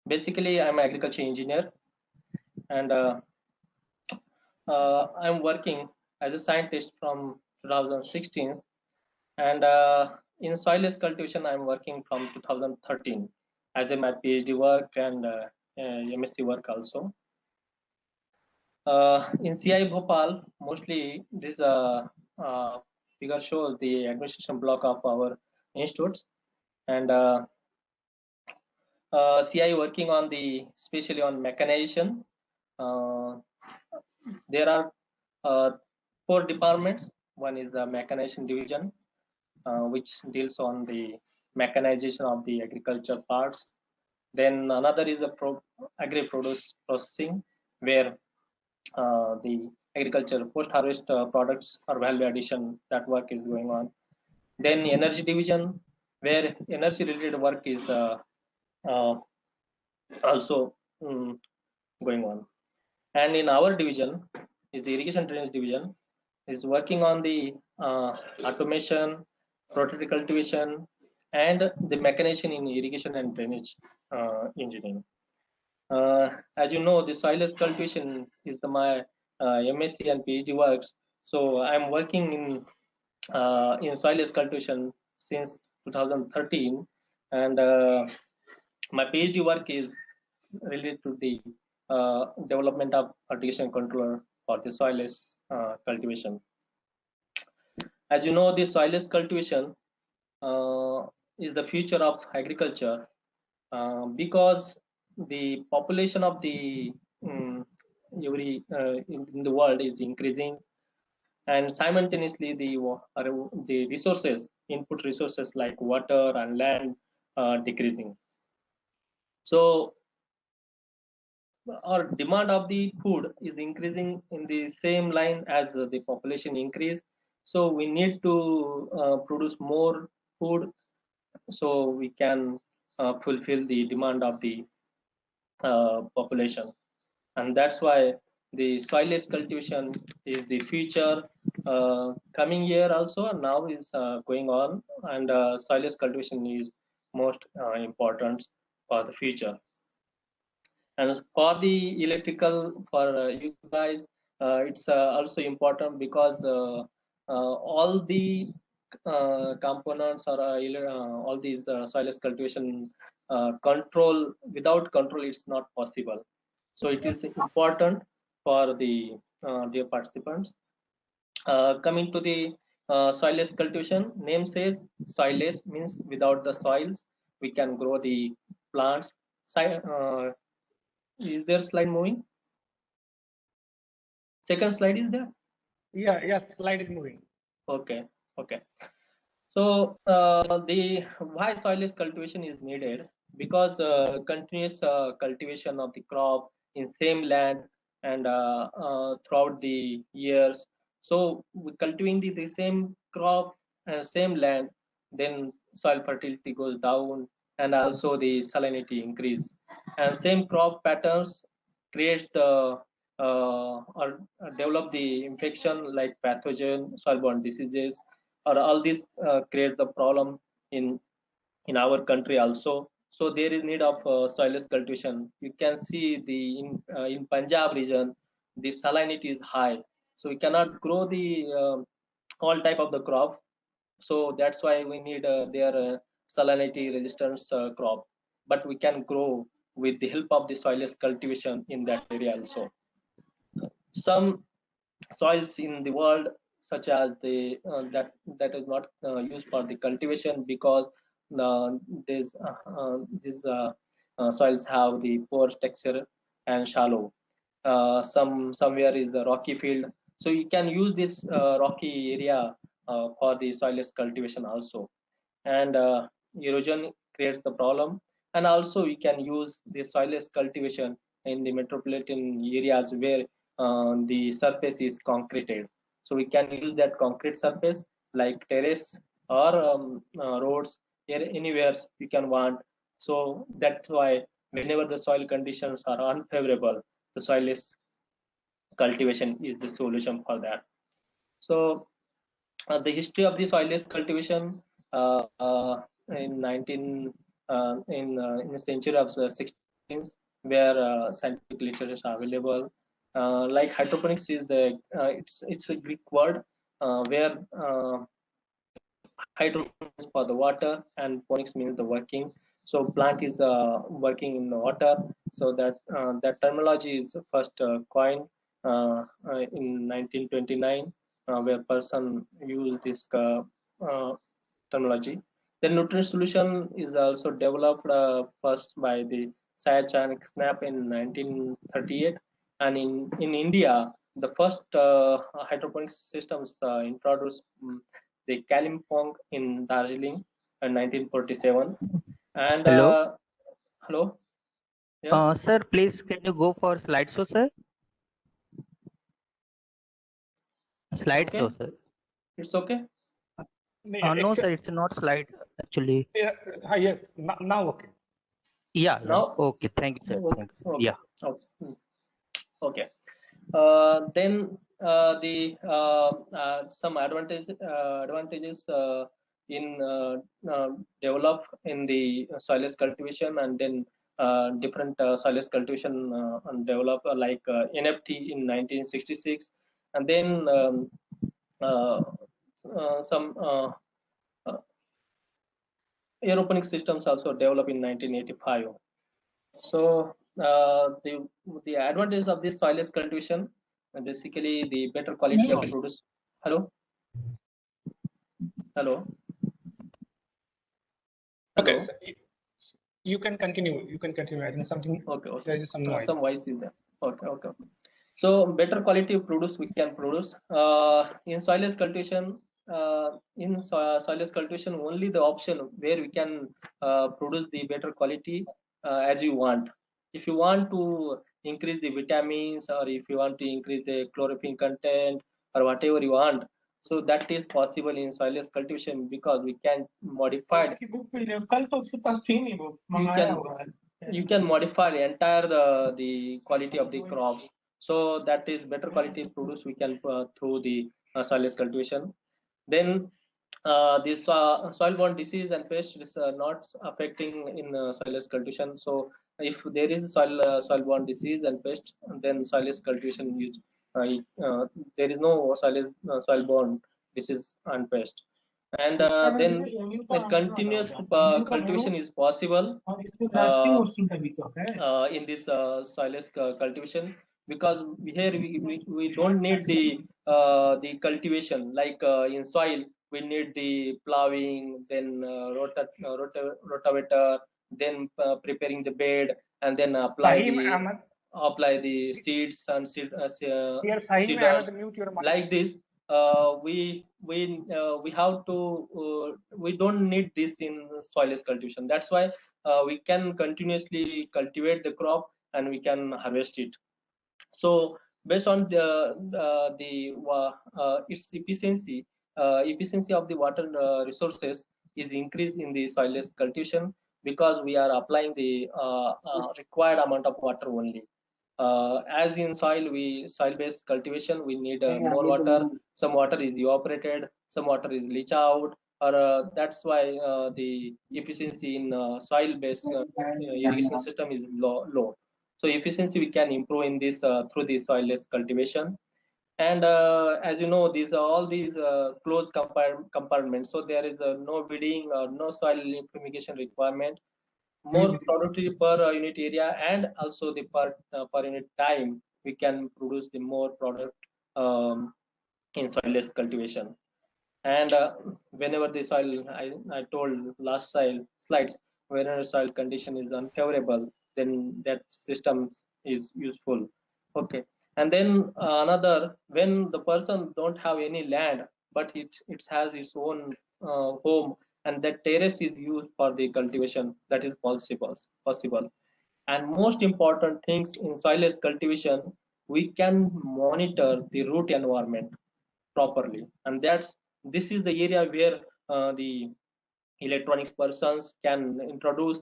Basically, I'm an agriculture engineer, and I'm working as a scientist from 2016. And in soilless cultivation, I'm working from 2013 as a my PhD work and MSc work also. In CI Bhopal, mostly this figure shows the administration block of our institutes, and CI working on the especially on mechanization. Uh, there are four departments. One is the mechanization division, which deals on the mechanization of the agriculture parts. Then another is the agri-produce processing, where the agriculture post-harvest products or value addition, that work is going on. Then energy division, where energy-related work is uh, also going on. And in our division is the irrigation drainage division, is working on the automation, rotary cultivation, and the mechanization in irrigation and drainage engineering. As you know, the soilless cultivation is my MSc and PhD works. So I'm working in soilless cultivation since 2013, and my PhD work is related to the development of irrigation controller for the soilless cultivation. As you know, the soilless cultivation is the future of agriculture because the population of the in the world is increasing, and simultaneously the resources, input resources like water and land, decreasing. So our demand of the food is increasing in the same line as the population increase. So we need to produce more food so we can fulfill the demand of the population. And that's why the soilless cultivation is the future. Coming year also and now is going on, and soilless cultivation is most important for the future. And for the electrical, for you guys, it's also important because all the components or all these soilless cultivation control, without control it's not possible. So it is important for the dear participants. Coming to the soilless cultivation, name says soilless means without the soils we can grow the plants. Is there slide moving? Second slide is there? Yeah, slide is moving. Okay, okay. So the why soilless cultivation is needed, because continuous cultivation of the crop in same land and throughout the years. So cultivating the same crop and same land, then soil fertility goes down and also the salinity increase. And same crop patterns creates the or develop the infection like pathogen, soil-borne diseases, or all this creates the problem in our country also. So there is need of soilless cultivation. You can see the in Punjab region the salinity is high, so we cannot grow the all type of the crop. So that's why we need their salinity resistance crop, but we can grow with the help of the soilless cultivation in that area also. Some soils in the world, such as the that is not used for the cultivation, because uh, these soils have the poor texture and shallow. Somewhere is a rocky field, so you can use this rocky area for the soilless cultivation also. And erosion creates the problem, and also we can use the soilless cultivation in the metropolitan areas where the surface is concreted. So we can use that concrete surface like terrace or roads, anywhere we can want. So that's why whenever the soil conditions are unfavorable, the soilless cultivation is the solution for that. So the history of the soilless cultivation in 19 in the century of the 16th machines where scientific literature are available. Like hydroponics is the it's a Greek word where hydro means for the water and ponics means the working. So plant is working in the water. So that terminology is first coined in 1929, where person used this terminology. The nutrient solution is also developed first by the Cyachanik Snap in 1938, and in India, the first hydroponic systems introduced the Kalimpong in Darjeeling in 1947. And Hello. hello, yes, Sir, please can you go for slideshow, sir? Slideshow, okay, sir. it's okay. No, sir, it's not slide actually. Yeah, yes, now okay. Yeah, yeah. Now, Okay, thank you, sir. Thank you. okay, Yeah. okay, okay. Then the some advantages in develop in the soilless cultivation, and then different soilless cultivation and develop like NFT in 1966, and then uh, some uh, aeroponic systems also developed in 1985. So the advantage of this soilless cultivation, basically the better quality of produce. Hello, hello, Okay, hello. so you can continue. You can continue. I think something. Okay, okay. There is some noise. Some voice is there. Okay, okay. So better quality of produce we can produce in soilless cultivation. Soilless cultivation, only the option where we can produce the better quality as you want. If you want to increase the vitamins, or if you want to increase the chlorophyll content, or whatever you want, so that is possible in soilless cultivation, because we can modify. You can modify the entire the quality of the crops. So that is better quality produce we can through the soilless cultivation. Then this soil-borne disease and pest is not affecting in soilless cultivation. So if there is soil-borne disease and pest, then soilless cultivation is there is no soil-borne disease and pest. And then the continuous cultivation is possible in this soilless cultivation, because here we don't need the cultivation like in soil. We need the plowing, then rotavator, then preparing the bed, and then Saheem Ahmed. apply the seeds and Here, Saheem seeders. Ahmed, mute your mic. Like this, we have to we don't need this in soilless cultivation. That's why we can continuously cultivate the crop and we can harvest it. So based on its efficiency of the water resources is increased in the soilless cultivation, because we are applying the required amount of water only. As in soil-based cultivation, we need more water. Some water is evaporated, some water is leach out, or that's why the efficiency in soil-based irrigation system is low. So efficiency we can improve in this through the soilless cultivation. And as you know, these are all these closed compartments, so there is no weeding or no soil fumigation requirement. More productivity per unit area, and also the per unit time, we can produce the more product in soilless cultivation. And whenever the soil, I told last slides, whenever soil condition is unfavorable, then that system is useful. Okay. And then another, when the person don't have any land, but it has its own home, and that terrace is used for the cultivation, that is possible. And most important things in soilless cultivation, we can monitor the root environment properly, and this is the area where the electronics persons can introduce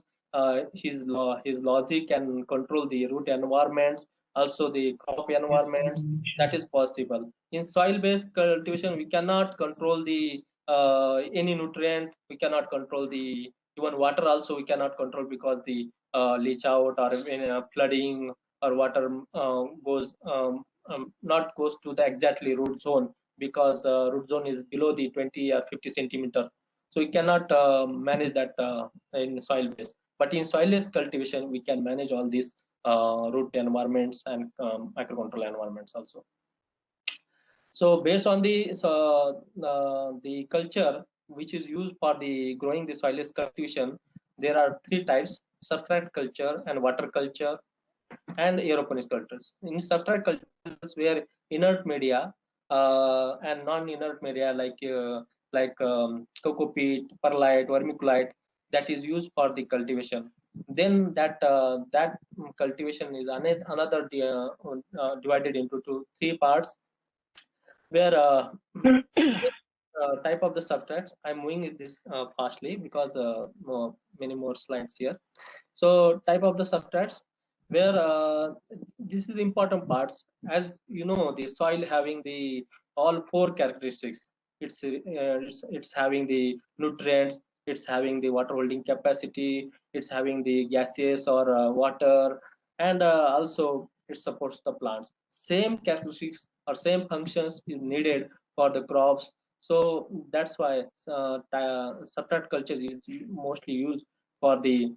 his logic and control the root environments, also the crop environments. That is possible. In soil based cultivation, we cannot control the any nutrient, we cannot control the even water also we cannot control, because the leach out, or when flooding or water goes not goes to the exactly root zone, because root zone is below the 20 or 50 centimeter. So we cannot manage that in soil base. But in soilless cultivation, we can manage all these root environments and microcontrol environments also. So based on the culture which is used for the growing the soilless cultivation, there are three types: substrate culture and water culture and aeroponics cultures. In substrate cultures, where inert media and non-inert media like coco peat, perlite, vermiculite, that is used for the cultivation. Then that cultivation is another divided into three parts, where type of the substrates. I'm moving this fastly because many more slides here. So type of the substrates, where this is the important parts. As you know, the soil having the all four characteristics. It's having the nutrients, it's having the water holding capacity, it's having the gaseous or water, and also it supports the plants. Same characteristics or same functions is needed for the crops. So that's why substrate culture is mostly used for the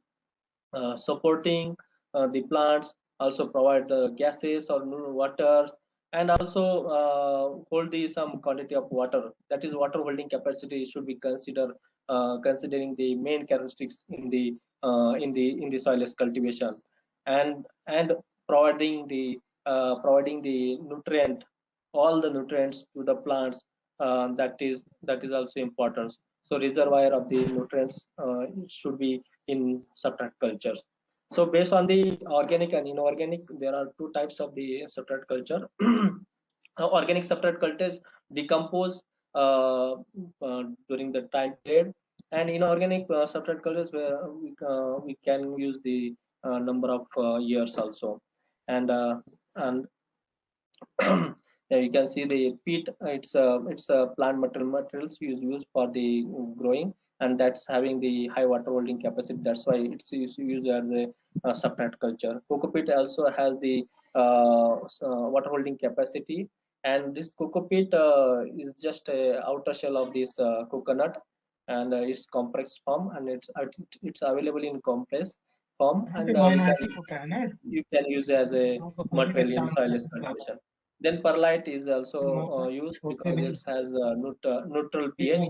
supporting the plants, also provide the gases or waters, and also hold the some quantity of water. That is, water holding capacity should be considered, considering the main characteristics in the soilless cultivation, and providing the nutrient, all the nutrients to the plants. That is also important. So reservoir of the nutrients should be in substrate culture. So based on the organic and inorganic, there are two types of the substrate culture. Organic substrate cultures decompose during the time period, and inorganic substrate cultures where we can use the number of years also. And yeah, you can see the peat. It's a plant materials used for the growing, and that's having the high water holding capacity. That's why it's used as a substrate culture. Coco peat also has the water holding capacity, and this coco peat is just a outer shell of this coconut, and it's complex form, and it's available in complex form, and you can use as a material in soilless cultivation. Then perlite is also used because it has a neutral pH,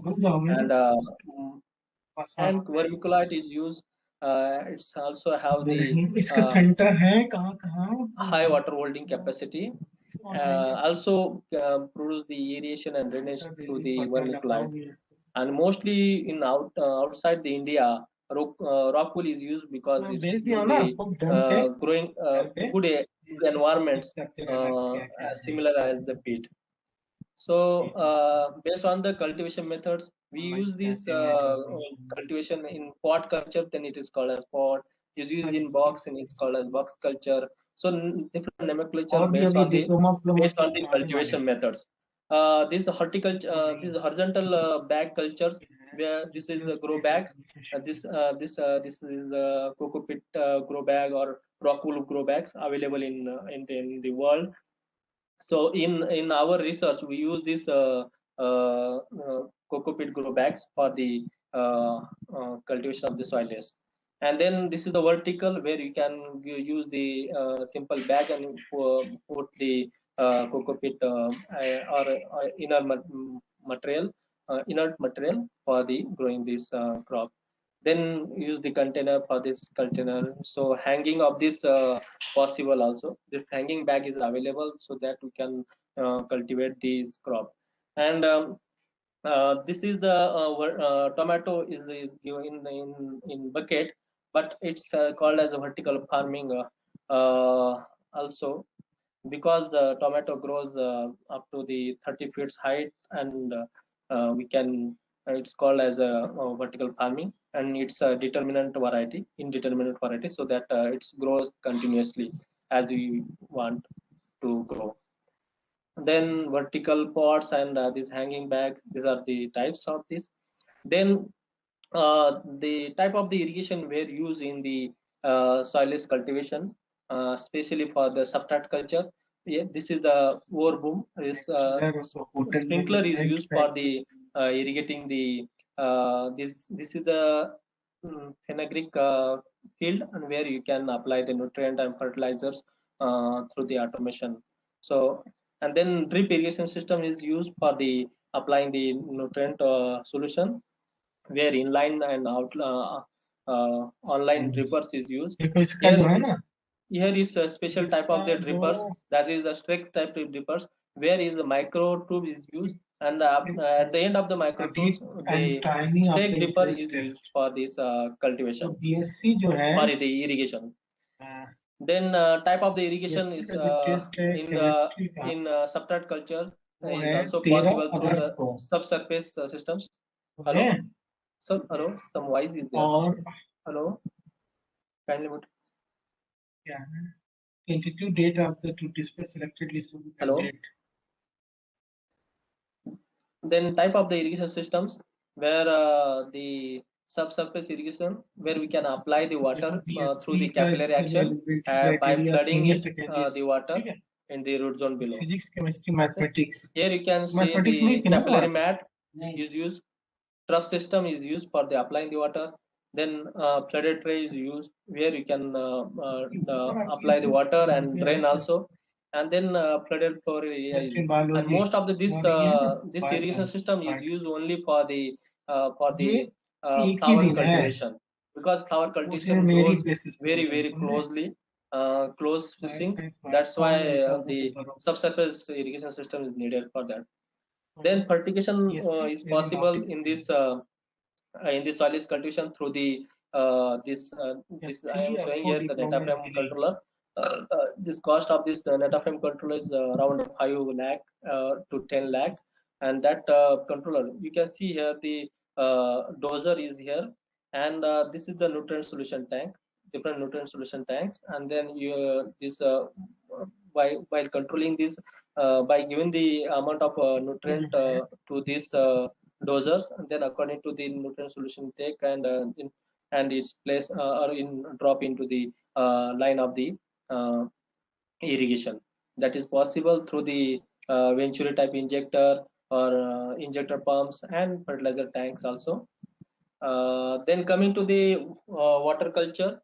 and vermiculite is used. It's also have the इसका uh, centre है कहाँ कहाँ high water holding capacity. Also produce the aeration and drainage through the vermiculite. And mostly in outside the India, rock wool is used because it's भेज दिया in ना the खूब ढंग से growing good environments, similar as the peat. So based on the cultivation methods, we use this cultivation in pot culture, then it is called as pot. Is used in box, and it's called as box culture. So different nomenclature और भी based अभी on the diploma based on फ्लोमा the आने वाले cultivation methods. These horizontal bag cultures, where this is a grow bag. This is a coco pit grow bag or rock wool grow bags available in the world. So in our research, we use this coco peat grow bags for the cultivation of the soilless. And then this is the vertical, where you can use the simple bag and put the coco peat or material, inert material for the growing this crop. Then use the container for this container. So hanging of this possible also, this hanging bag is available, so that we can cultivate this crop. And this is the tomato is given in bucket, but it's called as a vertical farming also, because the tomato grows up to the 30 feet height, and we can it's called as a vertical farming, and it's a determinant variety, indeterminate variety, so that it grows continuously as we want to grow. Then vertical pots and this hanging bag, these are the types of this. Then the type of the irrigation were used in the soilless cultivation, especially for the substrat culture. Yeah, this is the over boom. This sprinkler is used for the irrigating the this is the fenugreek field, and where you can apply the nutrient and fertilizers through the automation. So, and then drip irrigation system is used for the applying the nutrient solution, where inline and out online drippers is used. Here is a special type of the drippers, that is the strict type of drippers, where is the micro tube is used, and at the end of the micro tube, the stake dripper is used for this cultivation or the irrigation. Then type of the irrigation is in substrat culture is also possible through the subsurface systems. Hello, so hello, some voice is there. Hello, kindly mute. Yeah. Tentative date of the to display selected list. Hello. Then type of the irrigation systems, where the subsurface irrigation, where we can apply the water through the capillary action by flooding the water in the root zone below. Physics, chemistry, mathematics. Here you can see the capillary mat is used. Trough system is used for the applying the water. Then flooded tray is used, where you can apply the water and drain also. And then flooded floor area is, and most of the this irrigation system is used only for the flower cultivation, because flower cultivation grows very closely close sync. That's why the subsurface irrigation system is needed for that. Then fertigation is possible in this soilless cultivation through the this I am showing here the Netafim controller. This cost of this Netafim controller is around 5 lakh to 10 lakh, and that controller, you can see here the doser is here, and this is the nutrient solution tank, different nutrient solution tanks, and then you this while controlling this by giving the amount of nutrient to this dosers, and then according to the nutrient solution take and its place or in drop into the line of the irrigation. That is possible through the Venturi type injector or injector pumps and fertilizer tanks also. Then coming to the water culture,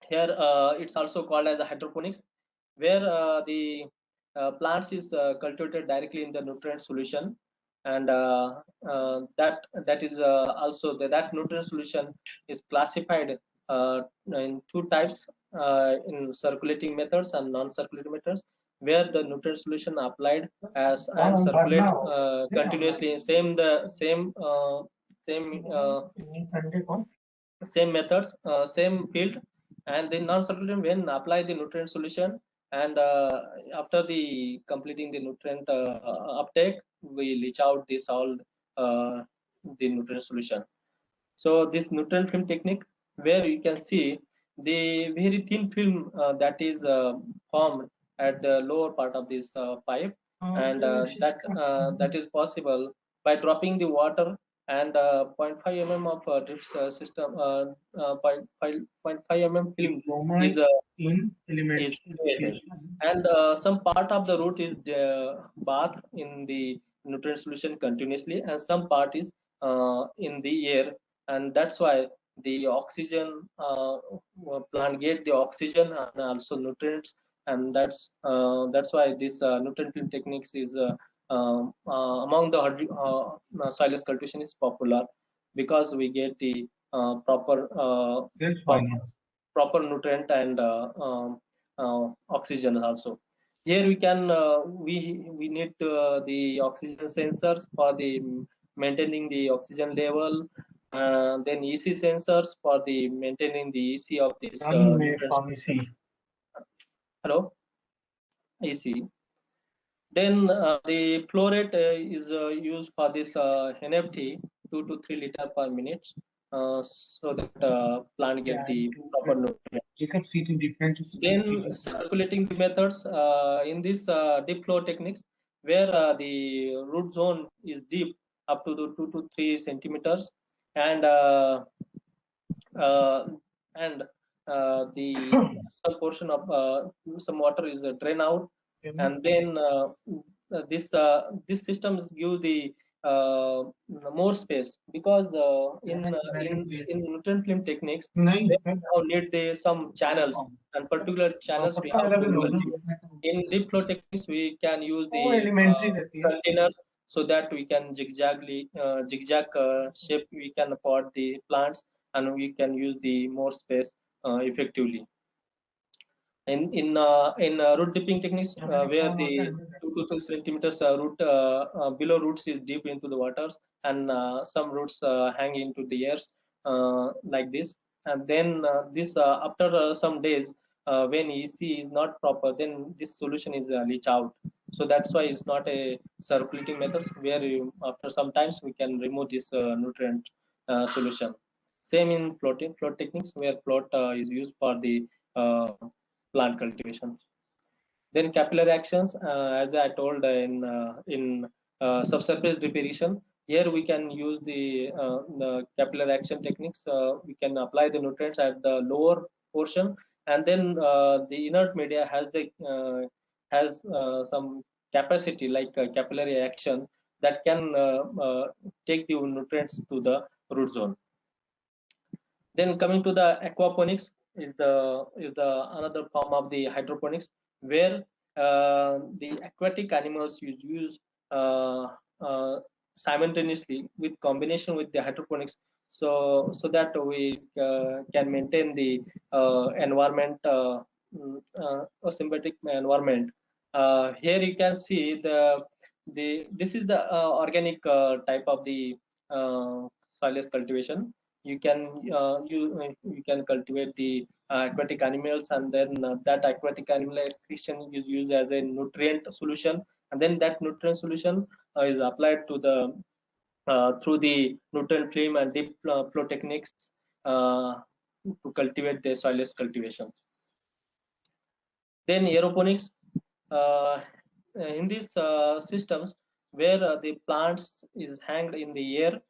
here it's also called as hydroponics, where the plants is cultivated directly in the nutrient solution, and that is also that nutrient solution is classified in two types, in circulating methods and non-circulating methods, where the nutrient solution applied as and circulate continuously in same methods, same field, and the non-circulating when apply the nutrient solution, and after the completing the nutrient uptake, we leach out this all the nutrient solution. So this nutrient film technique, where you can see the very thin film that is formed at the lower part of this pipe, and that is possible by dropping the water, and 0.5 mm of drip system, 0.5 mm film is created, and some part of the root is bathed in the nutrient solution continuously, and some part is in the air, and that's why the oxygen plant get the oxygen and also nutrients, and that's why this nutrient film techniques is among the soilless cultivation is popular, because we get the proper nutrient and oxygen also. Here we can we need the oxygen sensors for the maintaining the oxygen level, then EC sensors for the maintaining the EC of this hello EC. Then the flow rate is used for this NFT 2 to 3 liter per minute, so that plant get the proper nutrients. Then circulating the methods in this deep flow techniques, where the root zone is deep up to the 2 to 3 centimeters, and the some portion of some water is drain out, and then this systems give the uh, more space, because in nutrient film techniques we now need some channels, and particular channels we have to cultivate. In deep flow techniques we can use the containers, so that we can zigzag shape we can pot the plants, and we can use the more space effectively. In root dipping techniques, where the 2 to 3 centimeters root below roots is deep into the waters, and some roots hang into the airs like this, and then this after some days, when EC is not proper, then this solution is leach out. So that's why it's not a circulating method, where after some times we can remove this nutrient solution. Same in float techniques, where float is used for the plant cultivation. Then capillary actions, as I told in subsurface drip irrigation, here we can use the capillary action techniques. We can apply the nutrients at the lower portion, and then the inert media has some capacity, like capillary action, that can take the nutrients to the root zone. Then coming to the aquaponics, is the another form of the hydroponics, where the aquatic animals is used simultaneously with combination with the hydroponics, so that we can maintain the environment, a symbiotic environment. Here you can see this is the organic type of the soilless cultivation. You can cultivate the aquatic animals, and then that aquatic animal excretion is used as a nutrient solution, and then that nutrient solution is applied to the through the nutrient film and deep flow techniques uh, to cultivate the soilless cultivation. Then aeroponics, uh, in these systems, where the plants is hanged in the air,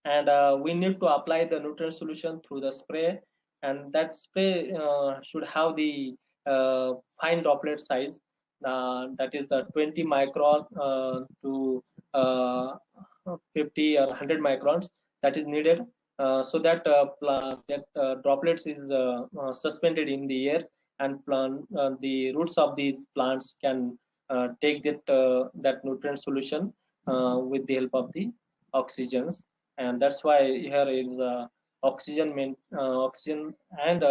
and we need to apply the nutrient solution through the spray, and that spray should have the fine droplet size, that is the 20 micron to uh, 50 or 100 microns, that is needed, so that droplets is suspended in the air, and the roots of these plants can take that nutrient solution with the help of the oxygens, and that's why here is oxygen and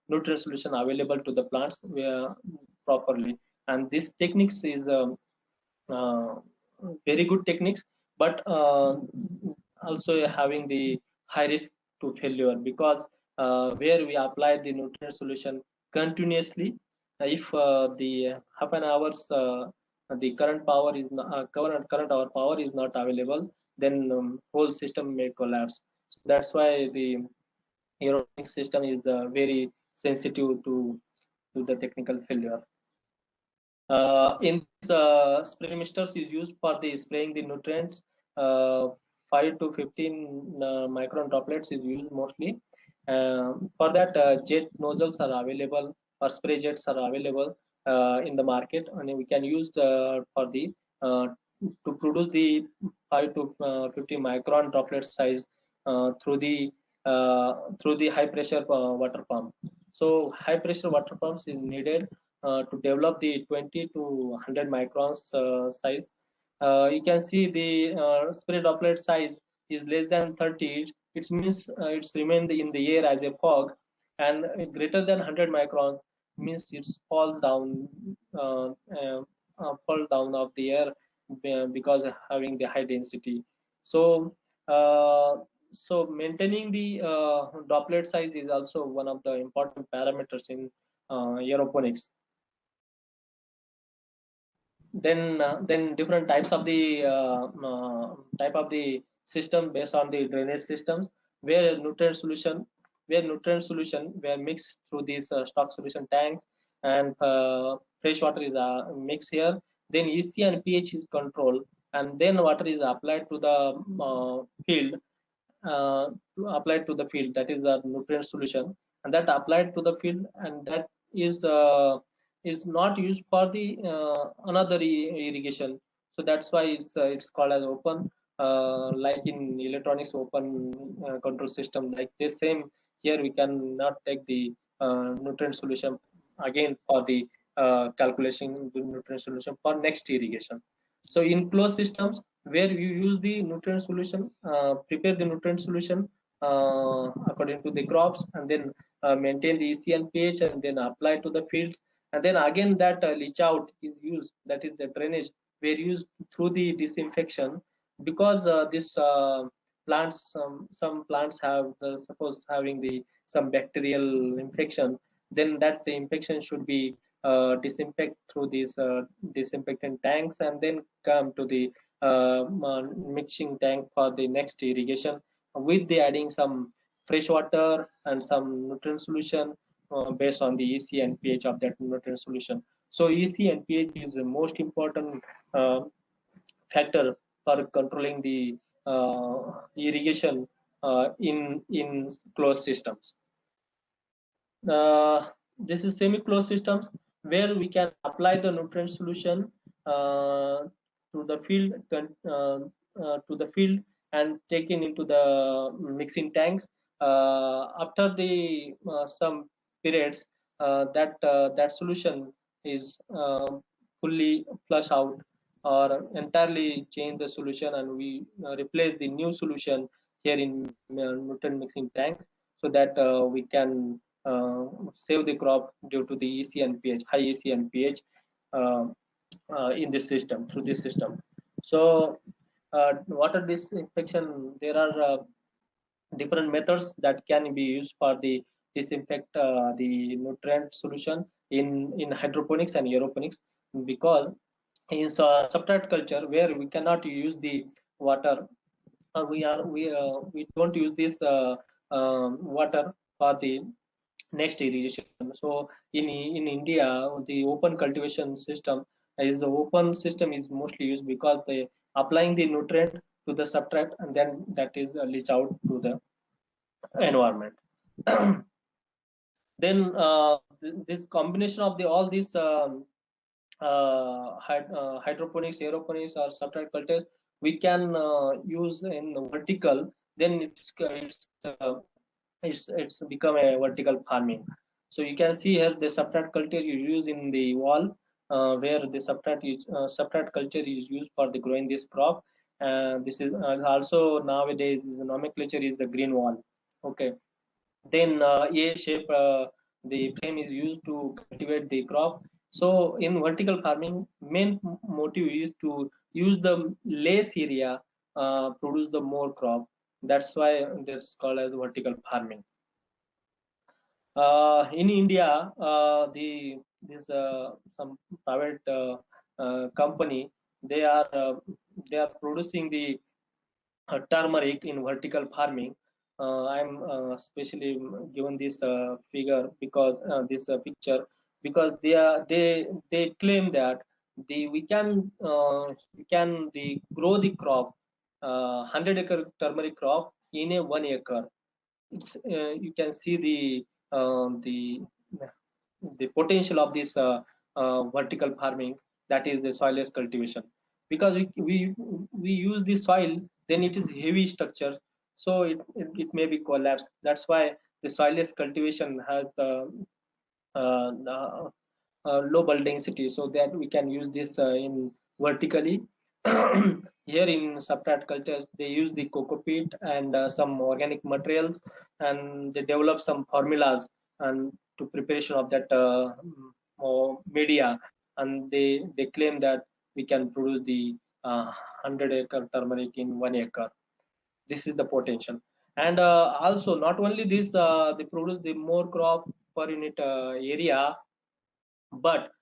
nutrient solution available to the plants properly. And this techniques is uh, very good techniques, but also having the high risk to failure, because where we apply the nutrient solution continuously, if the half an hours the current power is not, current hour power is not available, then whole system may collapse. So that's why the aeroponics system is very sensitive to the technical failure. In this, spray misters is used for the spraying the nutrients. 5 to 15 micron droplets is used mostly. For that, jet nozzles are available, or spray jets are available in the market, and we can use for the to produce the 5 to 50 micron droplet size through the high pressure water pump. So high pressure water pumps is needed to develop the 20 to 100 microns size. You can see the spray droplet size is less than 30. It means it's remained in the air as a fog, and greater than 100 microns means it falls down, fall down of the air because of having the high density. So so maintaining the droplet size is also one of the important parameters in aeroponics. Then different types of the type of the system based on the drainage systems, where nutrient solution were mixed through these stock solution tanks, and fresh water is mixed here. Then EC and pH is controlled, and then water is applied to the field, applied to the field, that is the nutrient solution, and that applied to the field, and that is not used for the another irrigation. So that's why it's called as open, like in electronics open control system. Like the same here, we cannot take the nutrient solution again for the calculation the nutrient solution for next irrigation. So in closed systems, where you use the nutrient solution, prepare the nutrient solution according to the crops, and then maintain the EC and pH, and then apply to the fields, and then again that leach out is used, that is the drainage were used through the disinfection, because this plants, some plants have the, suppose having the some bacterial infection, then that the infection should be disinfect through these disinfectant tanks, and then come to the mixing tank for the next irrigation, with the adding some fresh water and some nutrient solution based on the EC and pH of that nutrient solution. So EC and pH is the most important uh, factor for controlling the irrigation in closed systems. This is semi-closed systems, where we can apply the nutrient solution to the field, and taken into the mixing tanks. After the some periods, that solution is fully flush out, or entirely change the solution, and we replace the new solution here in nutrient mixing tanks, so that we can save the crop due to the EC and pH, high EC and pH in this system, through this system. So water disinfection, there are different methods that can be used for the disinfect the nutrient solution in hydroponics and aeroponics, because in substrate culture, where we cannot use the water, we don't use this water for the next irrigation. So in India, the open cultivation system is mostly used, because they applying the nutrient to the substrate, and then that is leach out to the environment. Then this combination of the all these hydroponics, aeroponics, or substrate culture, we can use in vertical. Then it's become a vertical farming. So you can see here the substrate culture you use in the wall, where the substrate culture is used for the growing this crop. This is also nowadays is nomenclature is the green wall. Okay. Then A shape, the frame is used to cultivate the crop. So in vertical farming, main motive is to use the less area, produce the more crop. That's why that's called as vertical farming. In India, this some private company, they are producing the turmeric in vertical farming. I'm especially given this figure, because this picture, because they claim that we can grow the crop, 100-acre turmeric crop in a 1 acre. It's you can see the potential of this vertical farming, that is the soilless cultivation, because we use the soil, then it is heavy structure, so it may be collapsed. That's why the soilless cultivation has the low bulk density, so that we can use this in vertically. Here in substrate culture, they use the coco peat and some organic materials, and they develop some formulas and to preparation of that media, and they claim that we can produce the 100-acre turmeric in 1 acre. This is the potential. And also, not only this, they produce the more crop per unit area, but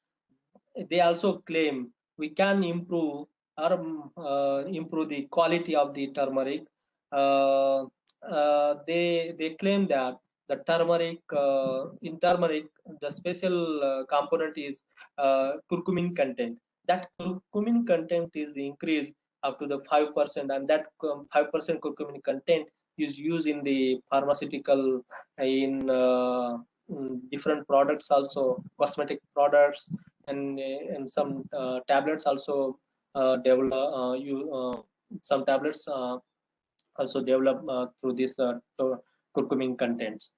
they also claim we can improve or improve the quality of the turmeric. They claim that the turmeric, in turmeric, the special component is curcumin content. That curcumin content is increased up to the 5%, and that 5% curcumin content is used in the pharmaceutical, in different products, also cosmetic products, and some tablets also develop some tablets also develop through this curcumin contents.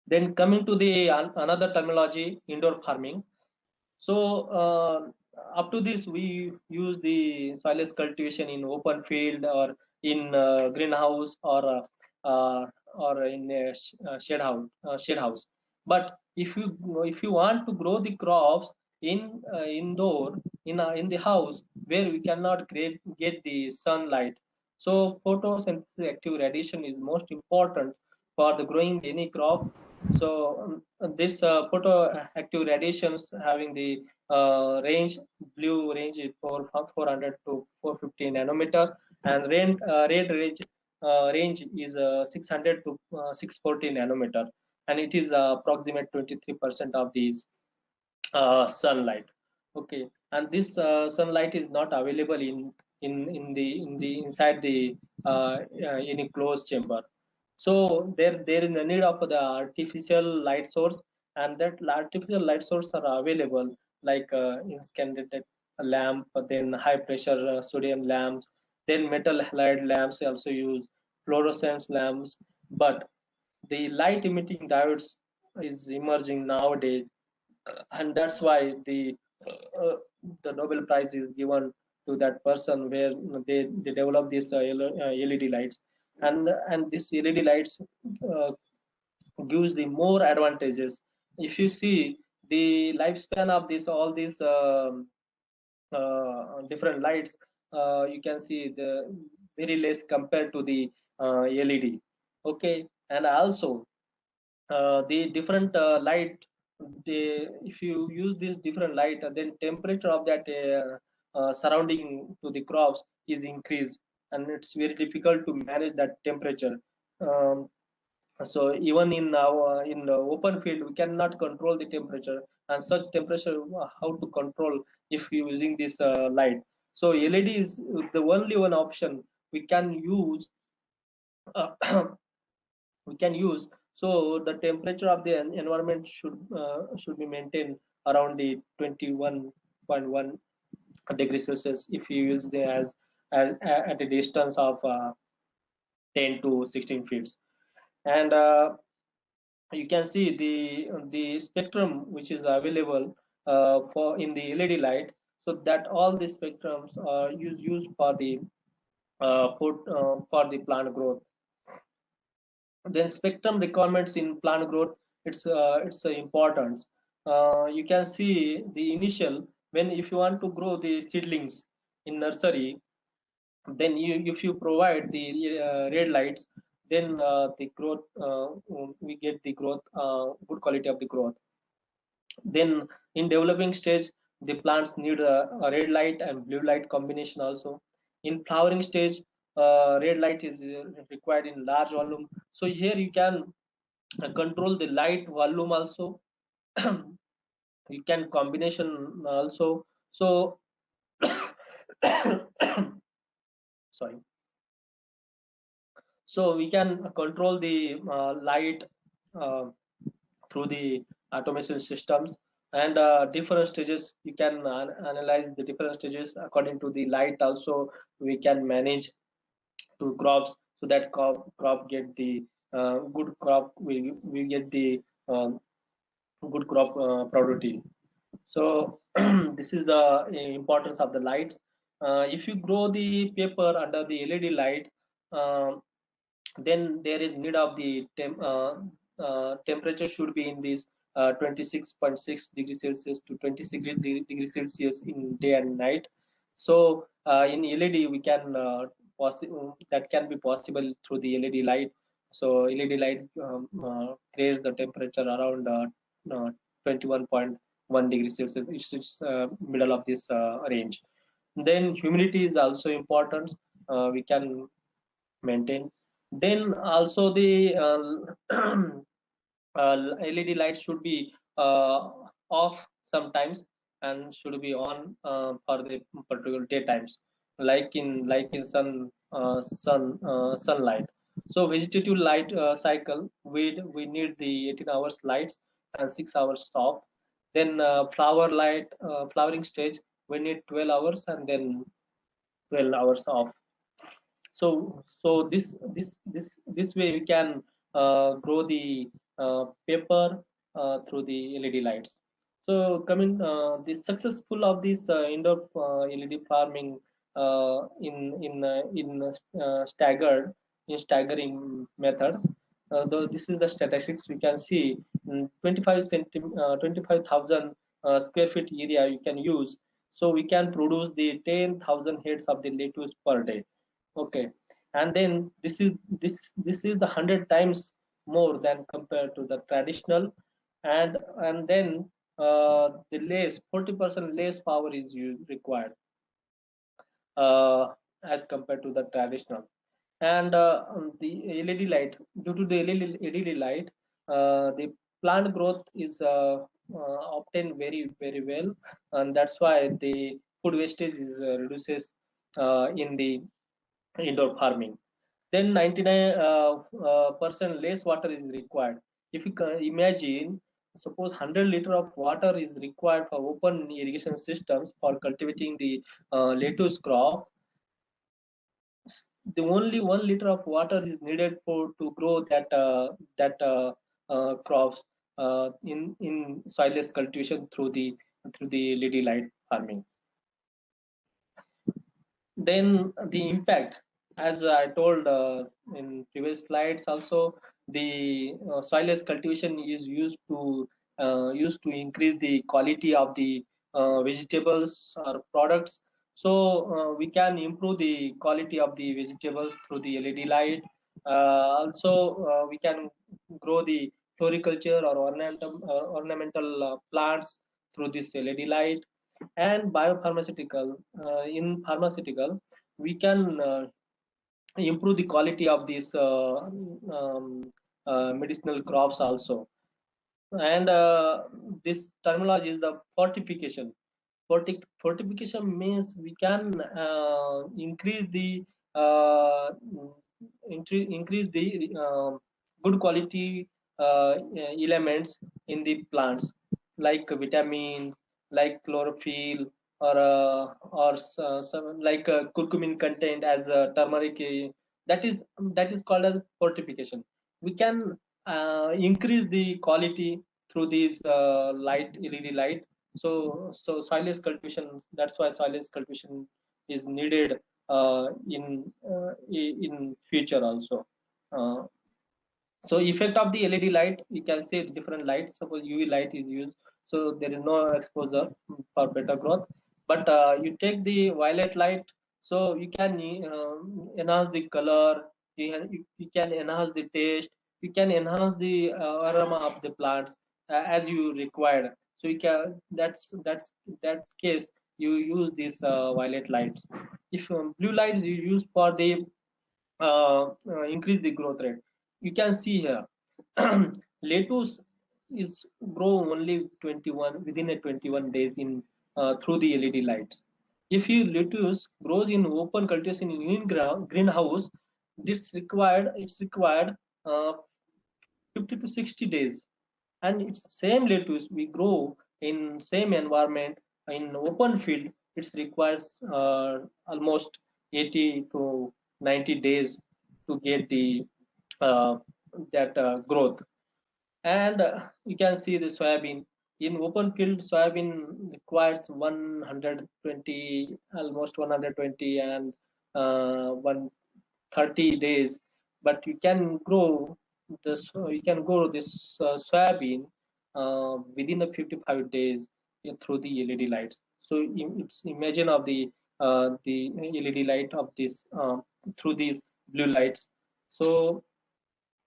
Then coming to the another terminology, indoor farming. So up to this, we use the soilless cultivation in open field, or in greenhouse, or in a shade house. But if you want to grow the crops in indoor, in the house, where we cannot get the sunlight, so photosynthesis active radiation is most important for the growing any crop. So this photoactive radiations having the range, blue range is 400 to 450 nanometer, and red range is 600 to 640 nanometer, and it is approximate 23% of these sunlight. Okay, and this sunlight is not available in the inside the any closed chamber. So there is a need of the artificial light source, and that artificial light source are available, like incandescent lamp, then high pressure sodium lamps, then metal halide lamps also use, fluorescence lamps. But the light emitting diodes is emerging nowadays, and that's why uh, the Nobel Prize is given to that person, where they develop these LED lights, and this LED lights uh, gives the more advantages. If you see the lifespan of this all these different lights, you can see the very less compared to the LED. Okay, and also the different light, if you use this different light, then temperature of that surrounding to the crops is increased, and it's very difficult to manage that temperature. um, so even in the open field, we cannot control the temperature, and such temperature, how to control if you using this light. So LED is the only one option we can use. uh, we can use. So the temperature of the environment should be maintained around the 21.1 degrees Celsius, if you use the as at a distance of 10 to 16 feet. And you can see the spectrum which is available for in the LED light, so that all the spectrums are used for the for the plant growth. Then spectrum requirements in plant growth, it's importance. You can see the initial, when if you want to grow the seedlings in nursery, then if you provide the red lights, then the growth, we get the growth, good quality of the growth. Then in developing stage, the plants need a red light and blue light combination also. In flowering stage, red light is required in large volume. So here you can control the light volume also. You can combination also. So sorry. So we can control the light uh, through the automation systems, and different stages you can analyze the different stages according to the light also. We can manage to crops, so that crop get the good crop, we get the good crop productivity. So this is the importance of the lights. If you grow the paper under the LED light, uh, then there is need of the temperature should be in this 26.6 degrees Celsius to 26 degrees Celsius in day and night. So in LED we can that can be possible through the LED light. So LED light creates the temperature around 21.1 degrees Celsius, which is middle of this range. Then humidity is also important. We can maintain. Then also the LED lights should be off sometimes, and should be on for the particular day times. like in sunlight. So vegetative light cycle, we need the 18 hours lights and 6 hours off. Then flowering stage, we need 12 hours and then 12 hours off. So this way we can grow the paper through the LED lights. So coming the successful of this indoor LED farming in staggering methods. Though this is the statistics we can see, 25,000 square feet area you can use, so we can produce the 10,000 heads of the lettuce per day. Okay, and then this is the 100 times more than compared to the traditional, and then the less 40% less power is required uh, as compared to the traditional. And the LED light, due to the LED light, the plant growth is obtained very well, and that's why the food wastage is reduces in the indoor farming. Then 99% less water is required. If you can imagine, suppose 100 liter of water is required for open irrigation systems for cultivating the lettuce crop, the only 1 liter of water is needed for to grow that crops in soilless cultivation through the LED light farming. Then the impact, as I told in previous slides also, the soilless cultivation is used to increase the quality of the vegetables or products. So we can improve the quality of the vegetables through the LED light. Also we can grow the floriculture or ornamental plants through this LED light. And biopharmaceutical, in pharmaceutical, we can improve the quality of these medicinal crops also. And this terminology is the fortification. Fortification means we can increase the uh, increase the good quality elements in the plants, like vitamin, like chlorophyll, or some like curcumin content as turmeric. That is called as fortification. We can increase the quality through these light LED light. So soilless cultivation, that's why soilless cultivation is needed in future also. uh, so effect of the LED light, you can say different lights. Suppose UV light is used, so there is no exposure for better growth. But you take the violet light, so you can enhance the color, you can enhance the taste, you can enhance the aroma of the plants as you required. So you can, that's that case you use these violet lights. If blue lights you use for the increase the growth rate. You can see here, lettuce is grow only 21 within a 21 days in through the LED lights. If you lettuce grows in open cultivation in greenhouse, it's required uh, 50 to 60 days. And it's same lettuce we grow in same environment in open field, it requires almost 80 to 90 days to get the uh, that growth. And you can see the soybean in open field. Soybean requires 120, almost 120 and 130 days. But you can grow this soybean within the 55 days through the LED lights. So it's imagine of the LED light of this through these blue lights. So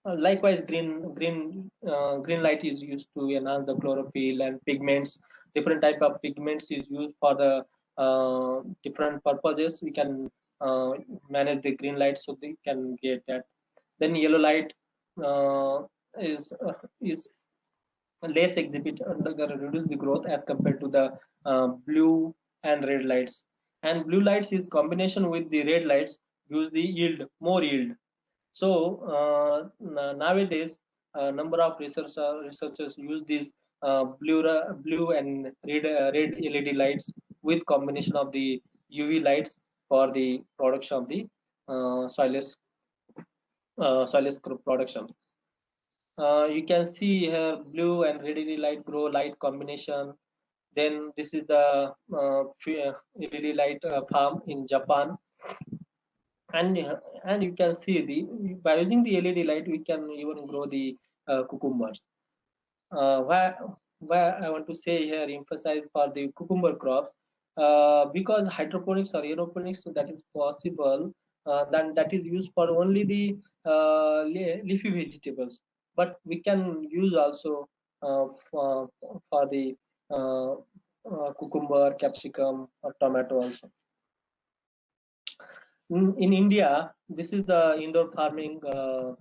likewise, green light is used to enhance the chlorophyll and pigments. Different type of pigments is used for the different purposes. We can uh, manage the green light so they can get that. Then yellow light uh, is less exhibit reduce the growth as compared to the blue and red lights. and blue lights is combination with the red lights gives the more yield. So nowadays, number of researchers use these blue and red LED lights with combination of the UV lights for the production of the soilless production. You can see here blue and red LED light grow light combination. Then this is the LED light farm in Japan, and you can see the by using the LED light we can even grow the cucumbers. Why I want to say here emphasize for the cucumber crops, because hydroponics or aeroponics that is possible, then that is used for only the leafy vegetables, but we can use also for the cucumber, capsicum, or tomato also. In India, this is the indoor farming uh,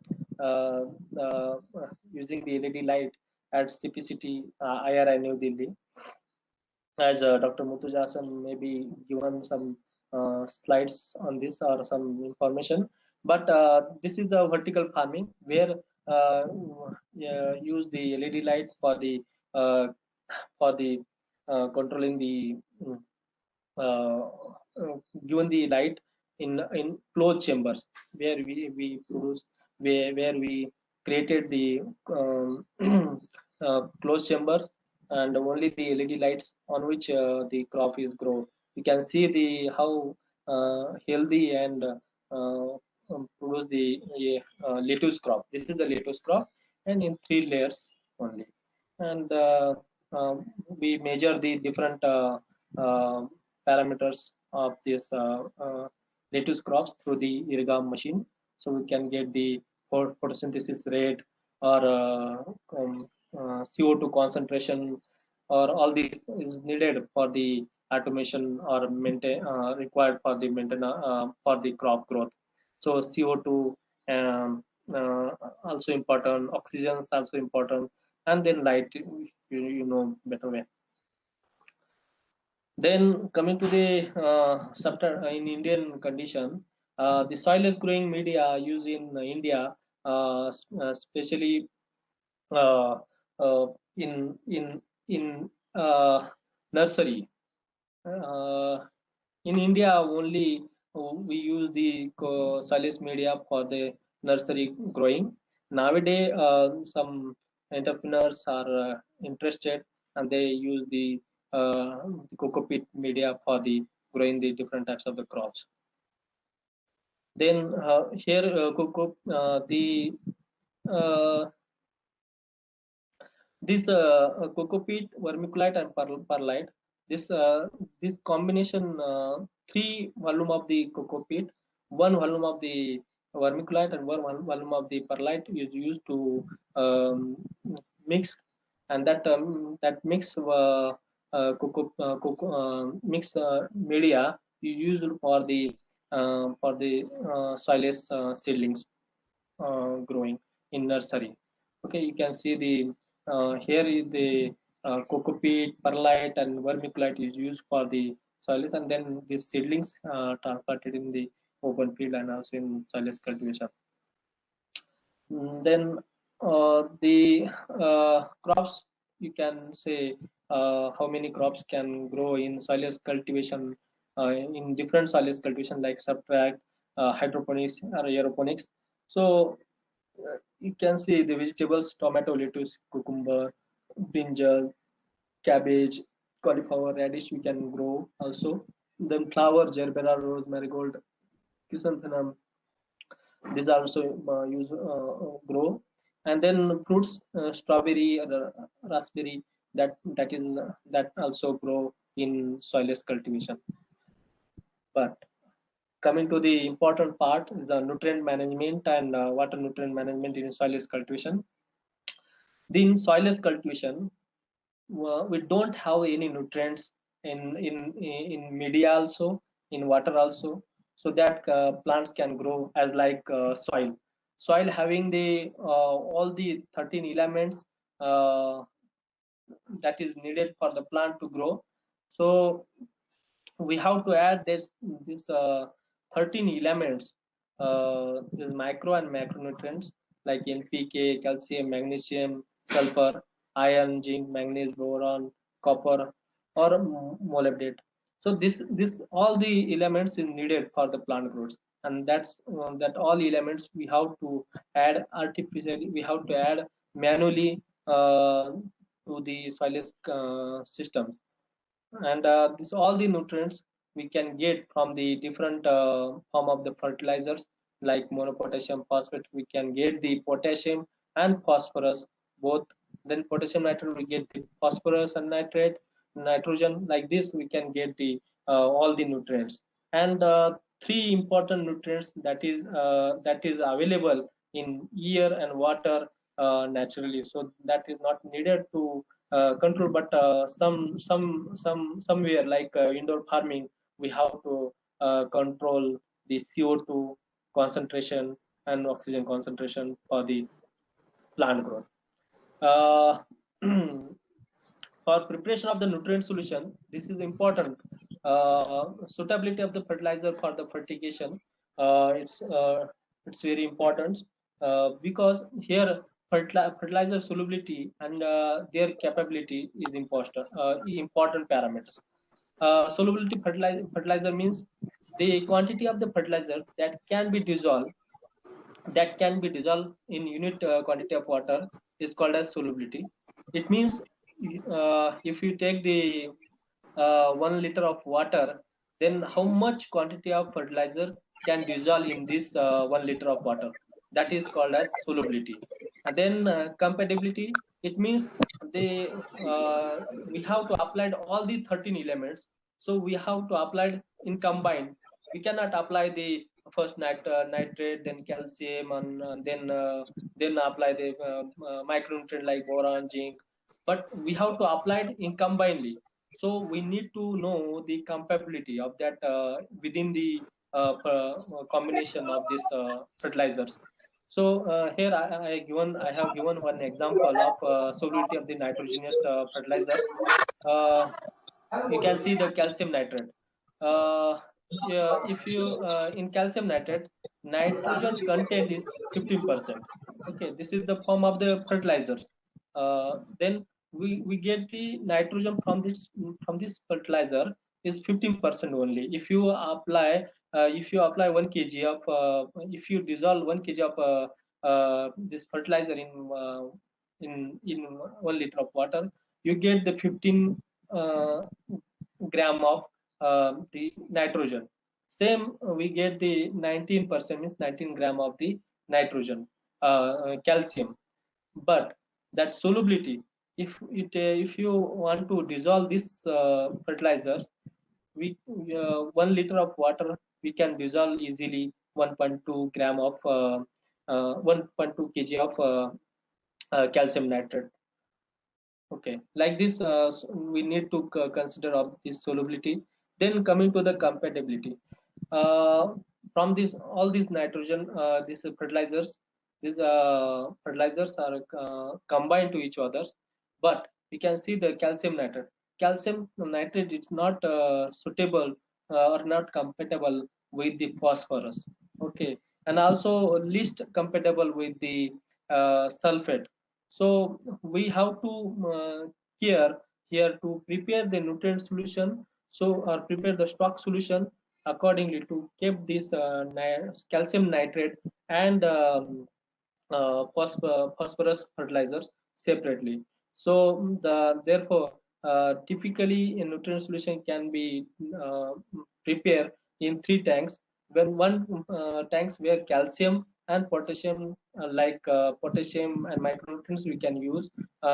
using the LED light at CPCT IRI New Delhi. As Dr. Murtuza Hassan maybe given some slides on this or some information, but this is the vertical farming where use the LED light uh, for the controlling the uh, given the light in closed chambers where we produce where we created the closed chambers and only the LED lights on which the crop is grown. You can see the how healthy and produce the lettuce crop. This is the lettuce crop, and in 3 layers only. And we measure the different parameters of this lettuce crops through the irrigam machine, so we can get the photosynthesis rate or CO2 concentration, or all these is needed for the automation or maintain required for the maintenance for the crop growth. So CO2 also important, oxygen is also important, and then light, you know better way. Then coming to the in Indian condition, the soilless growing media used in India, especially uh, uh, in nursery. Uh, in India, only we use the soilless media for the nursery growing. Nowadays, some entrepreneurs are interested and they use the coco peat media for the growing the different types of the crops. Then here, the uh, this coco peat, vermiculite, and perlite. This combination, 3 volume of the coco peat, 1 volume of the vermiculite, and 1 volume of the perlite is used to mix, and that mix mix media is used for the soilless seedlings growing in nursery. Okay, you can see the here is the coco peat, perlite, and vermiculite is used for the soilless, and then these seedlings transplanted in the open field and also in soilless cultivation. Then the crops, you can say how many crops can grow in soilless cultivation, in different soilless cultivation like subtract, hydroponics, or aeroponics. So you can see the vegetables: tomato, lettuce, cucumber, brinjal, cabbage, cauliflower, radish we can grow also. Then flower: gerbera, rose, marigold, chrysanthemum. These are also grow. And then fruits: strawberry, raspberry. That also grow in soilless cultivation. But coming to the important part is the nutrient management and water nutrient management in soilless cultivation. In soilless cultivation, we don't have any nutrients in media also, in water also, so that plants can grow as like soil having the all the 13 elements uh, that is needed for the plant to grow. So we have to add this 13 elements, these micro and macronutrients like NPK, calcium, magnesium, sulfur, iron, zinc, manganese, boron, copper, or molybdenate. So this all the elements is needed for the plant growth, and that all elements we have to add artificially. We have to add manually to the soil systems, and this all the nutrients we can get from the different form of the fertilizers like monopotassium phosphate. We can get the potassium and phosphorus both. Then potassium nitrate we get the phosphorus and nitrate, nitrogen. Like this we can get the all the nutrients, and three important nutrients that is available in air and water naturally, so that is not needed to control, but somewhere like indoor farming we have to control the CO2 concentration and oxygen concentration for the plant growth. For preparation of the nutrient solution, this is important. Suitability of the fertilizer for the fertigation, it's very important because here fertilizer solubility and their capability is important parameters. Solubility fertilizer means the quantity of the fertilizer that can be dissolved in unit quantity of water is called as solubility. It means if you take the 1 liter of water, then how much quantity of fertilizer can dissolve in this 1 liter of water? That is called as solubility. And then compatibility, it means we have to apply all the 13 elements. So we have to apply in combined. We cannot apply the first nitrate, then calcium, and then apply the micronutrient like boron, zinc. But we have to apply it in combinedly. So we need to know the compatibility of that within the combination of these fertilizers. So here I have given one example of solubility of the nitrogenous fertilizers. You can see the calcium nitrate. Yeah, if you in calcium nitrate, nitrogen content is 15%. Okay, this is the form of the fertilizers. Then we get the nitrogen from this fertilizer is 15% only. If you apply 1 kg of if you dissolve 1 kg of this fertilizer in 1 liter of water, you get the 15 gram of the nitrogen. Same we get the 19% means 19 gram of the nitrogen calcium. But that solubility, if you want to dissolve this fertilizers, we 1 liter of water we can dissolve easily 1.2 gram of 1.2 kg of calcium nitrate. Okay, like this we need to consider of this solubility. Then coming to the compatibility, from this all these nitrogen these fertilizers are combined to each other, but we can see the calcium nitrate is not suitable or not compatible with the phosphorus. Okay, and also least compatible with the sulfate. So we have to care here to prepare the nutrient solution, so or prepare the stock solution accordingly to keep this calcium nitrate and phosphorus fertilizers separately. So therefore typically a nutrient solution can be prepared in 3 tanks. When one tanks where calcium and potassium potassium and micronutrients we can use,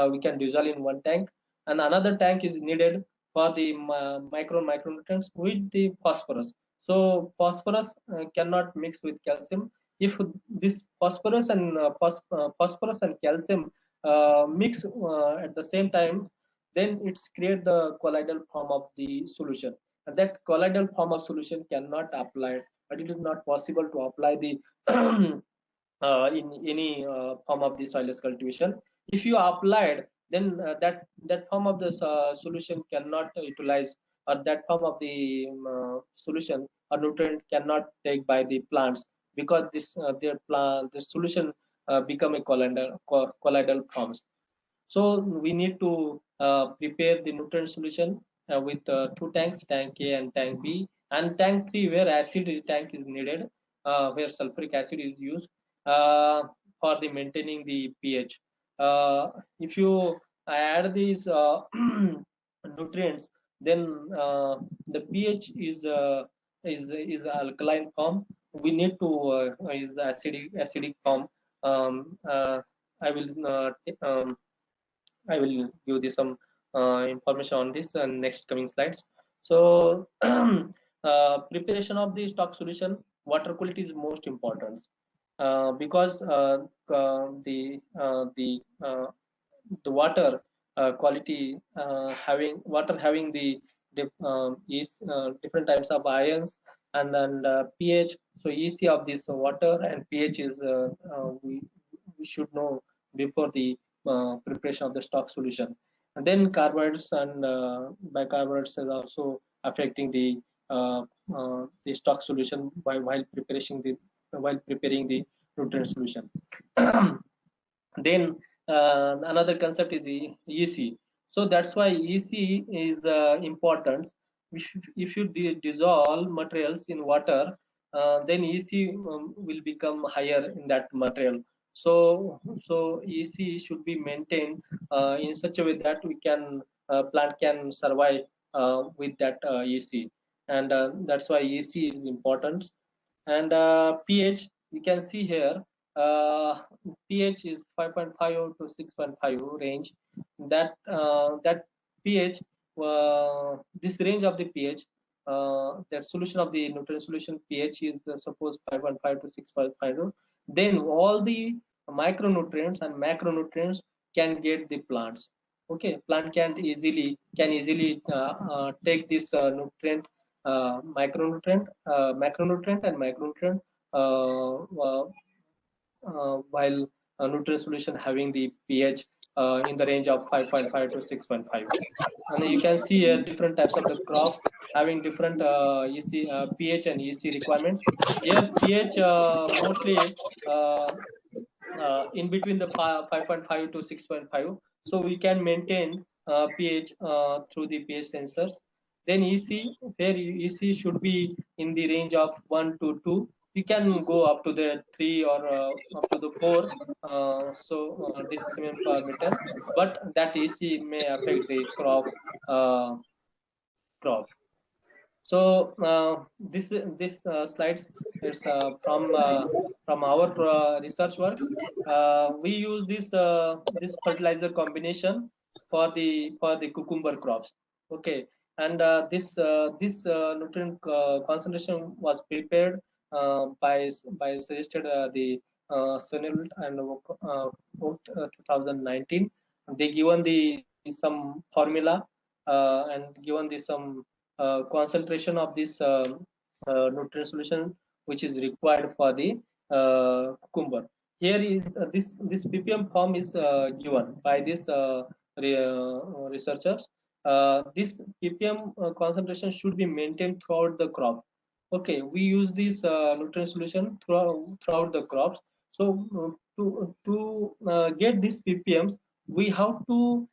we can dissolve in 1 tank, and another tank is needed for the micronutrients with the phosphorus. So phosphorus cannot mix with calcium. If this phosphorus and calcium mix at the same time, then it's create the colloidal form of the solution, and that colloidal form of solution cannot apply, but it is not possible to apply the in any form of the soilless cultivation. If you applied, then that form of the solution cannot utilize or that form of the solution or nutrient cannot take by the plants, because the solution become a colloidal forms. So we need to prepare the nutrient solution with two tanks, tank A and tank B, and tank 3 where acid tank is needed, where sulfuric acid is used uh, for the maintaining the pH. If you add these nutrients, then the pH is alkaline form. We need to is acidic form. Um, uh, I will I will give you some information on this in next coming slides. So, preparation of the stock solution, water quality is most important because the water quality having the is different types of ions, and then pH. So EC of this water and pH is we should know before the preparation of the stock solution. And then carbohydrates and bicarbonates is also affecting the stock solution while preparing the nutrient solution. Then another concept is EC. So that's why EC is important. If you dissolve materials in water, then EC will become higher in that material. So EC should be maintained in such a way that we can plant can survive with that EC, and that's why EC is important. And pH, you can see here, pH is 5.5 to 6.5 range. That pH, this range of the pH, that solution of the nutrient solution pH is suppose 5.5 to 6.5. Then all the micronutrients and macronutrients can get the plants. Okay, plant can easily take this nutrient, macronutrient and micronutrient while nutrient solution having the pH in the range of 5.5 to 6.5. And you can see different types of the crops having different pH and EC requirements. Here pH mostly in between the 5.5 to 6.5. So we can maintain pH through the pH sensors. Then EC, where EC should be in the range of 1 to 2. You can go up to the 3 or up to the 4. Decibel per meter, but that EC may affect the crop. So this slides is from our research work. We use this fertilizer combination for the cucumber crops. Okay, and this nutrient concentration was prepared by suggested the Sunil and 2019. They given the some formula and given the some concentration of this nutrient solution which is required for the cucumber. Here is this ppm form is given by this researchers. This ppm concentration should be maintained throughout the crop. Okay, we use this nutrient solution throughout the crops. So to get these ppms, we have to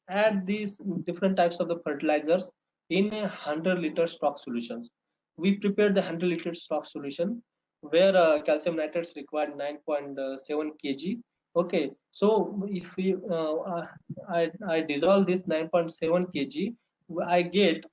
add these different types of the fertilizers in a 100-liter stock solutions. We prepared the 100-liter stock solution where calcium nitrates required 9.7 kg. Okay, so if we I dissolve this 9.7 kg, I get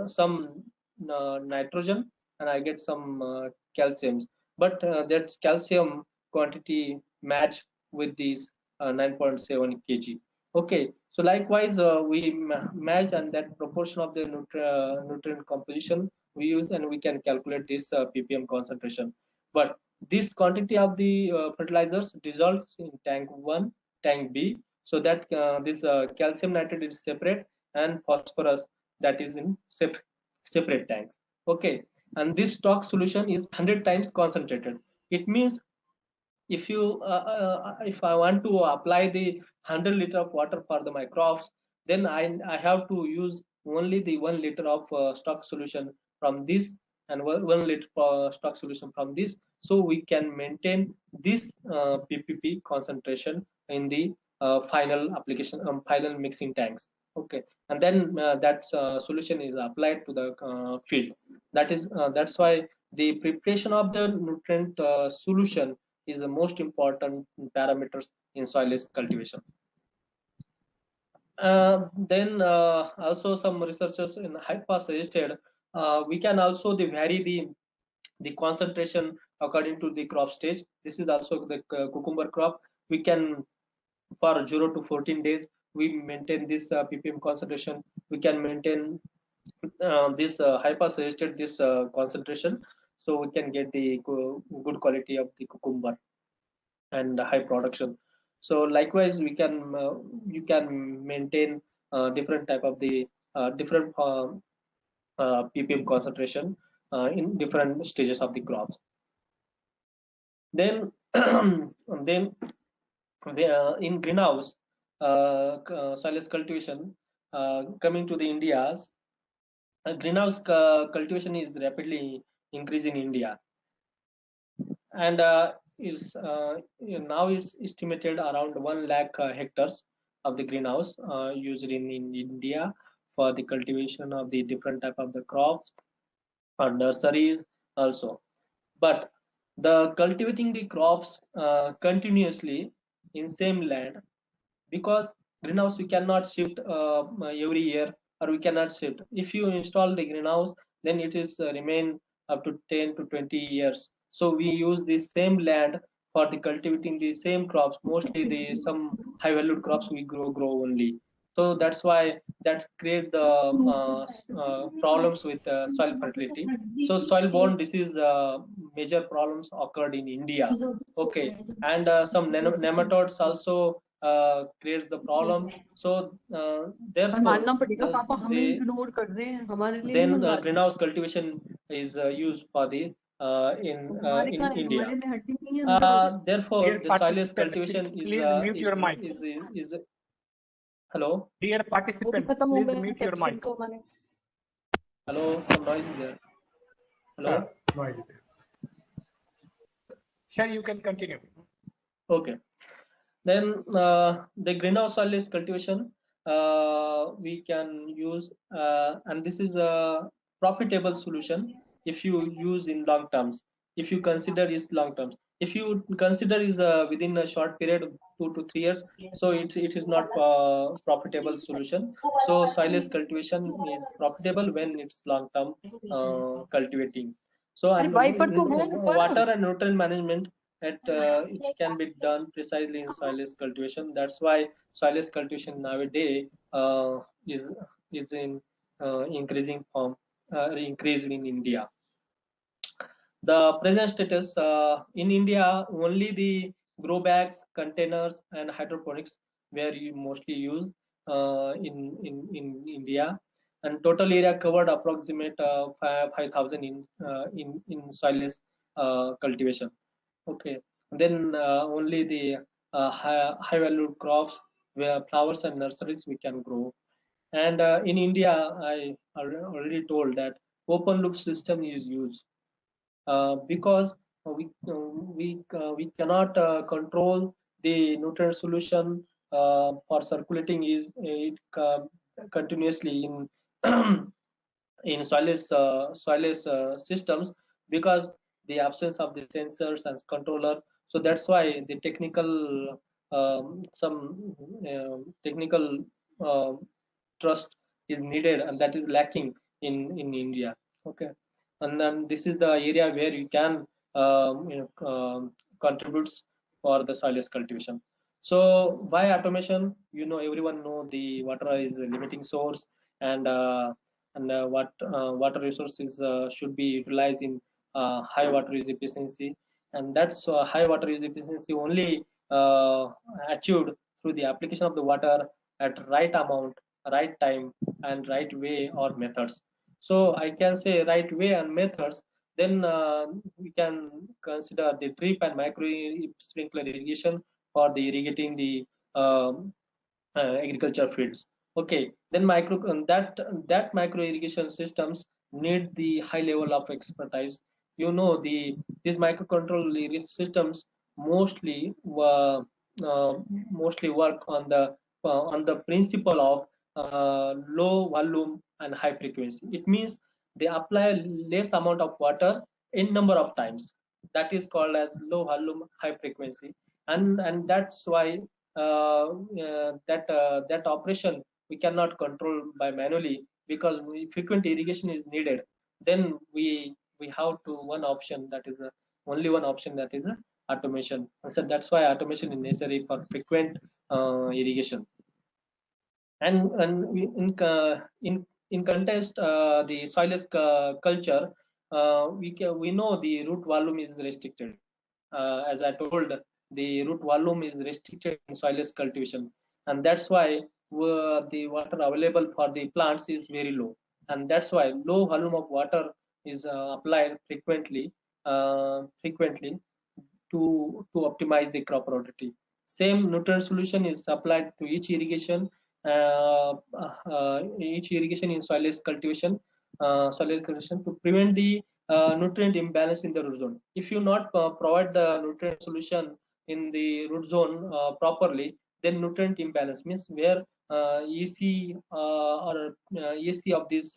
some nitrogen and I get some calcium, but that calcium quantity match with these 9.7 kg. Okay, so likewise we match, and that proportion of the nutrient composition we use, and we can calculate this ppm concentration. But this quantity of the fertilizers dissolves in tank 1, tank B, so that this calcium nitrate is separate and phosphorus that is in separate tanks. Okay, and this stock solution is 100 times concentrated. It means if you if I want to apply the 100 liter of water for my crops, then I have to use only the 1 liter of stock solution from this, and 1 liter stock solution from this, so we can maintain this PPP concentration in the final application, final mixing tanks. Okay, and then that solution is applied to the field. That's why the preparation of the nutrient solution is the most important parameters in soil cultivation. Then also some researchers in HIPAA suggested we can also vary the concentration according to the crop stage. This is also the cucumber crop. We can, for 0 to 14 days, we maintain this ppm concentration. We can maintain this HIPAA suggested this concentration, so we can get the good quality of the cucumber and high production. So likewise, we can you can maintain different type of the different ppm concentration in different stages of the crops. Then then in greenhouse soil cultivation, coming to the India's greenhouse cultivation is rapidly increasing in India, and is now it's estimated around 1 lakh hectares of the greenhouse used in India for the cultivation of the different type of the crops or nurseries also. But the cultivating the crops continuously in same land, because greenhouse we cannot shift every year, or we cannot shift. If you install the greenhouse, then it is remain up to 10 to 20 years. So we use the same land for the cultivating the same crops. Mostly the some high valued crops we grow only. So that's why that's create the problems with soil fertility. So soil borne disease major problems occurred in India. Okay, and some nematodes also creates the problem. So therefore then greenhouse cultivation is used for the in India. Therefore Dear the soil participant, cultivation please mute your mic. is hello. Dear participant, please mute your mic. Hello, some noise is there. Hello. Noise. Sure, you can continue. Okay. Then the greenhouse soil cultivation we can use, and this is a profitable solution if you use in long terms. If you consider is long terms, if you consider is within a short period of 2 to 3 years, so it is not profitable solution. So soil cultivation is profitable when it's long term cultivating. So and water and nutrient management it can be done precisely in soilless cultivation. That's why soilless cultivation nowadays is in increasing form, increased in India. The present status in India, only the grow bags, containers, and hydroponics were mostly used in India, and total area covered approximate 5,000 in soilless cultivation. Okay, then only the high value crops where flowers and nurseries we can grow. And in India, I already told that open loop system is used because we cannot control the nutrient solution for circulating is it continuously in in soilless systems, because the absence of the sensors and controller. So that's why the technical some technical uh, trust is needed, and that is lacking in India. Okay, and then this is the area where you can contributes for the soilless cultivation. So why automation? Everyone know the water is a limiting source, and what water resources should be utilized in high water use efficiency, and that's high water use efficiency only achieved through the application of the water at right amount, right time, and right way or methods. So I can say right way and methods. Then we can consider the drip and micro sprinkler irrigation for the irrigating the agriculture fields. Okay, then that micro irrigation systems need the high level of expertise. You know, these microcontrol irrigation systems mostly mostly work on the principle of low volume and high frequency. It means they apply less amount of water in number of times. That is called as low volume high frequency, and that's why that operation we cannot control by manually, because frequent irrigation is needed. Then we have to one option, that is only one option, that is automation. So that's why automation is necessary for frequent irrigation. And in context the soilless culture, we know the root volume is restricted. As I told, the root volume is restricted in soilless cultivation, and that's why the water available for the plants is very low, and that's why low volume of water is applied frequently to optimize the crop productivity. Same nutrient solution is applied to each irrigation in soilless cultivation to prevent the nutrient imbalance in the root zone. If you not provide the nutrient solution in the root zone properly, then nutrient imbalance means where EC or EC of this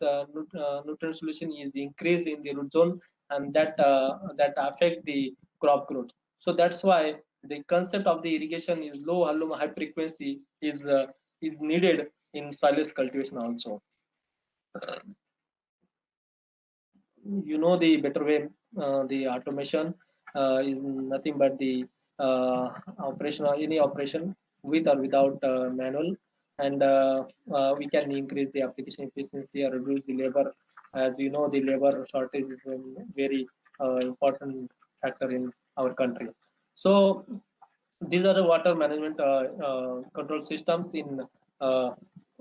nutrient solution is increased in the root zone, and that affect the crop growth. So that's why the concept of the irrigation is low volume high frequency is needed in soilless cultivation also. You know, the better way, the automation is nothing but the operation, or any operation with or without manual, and we can increase the application efficiency or reduce the labor. As you know, the labor shortage is a very important factor in our country. So these are the water management control systems uh,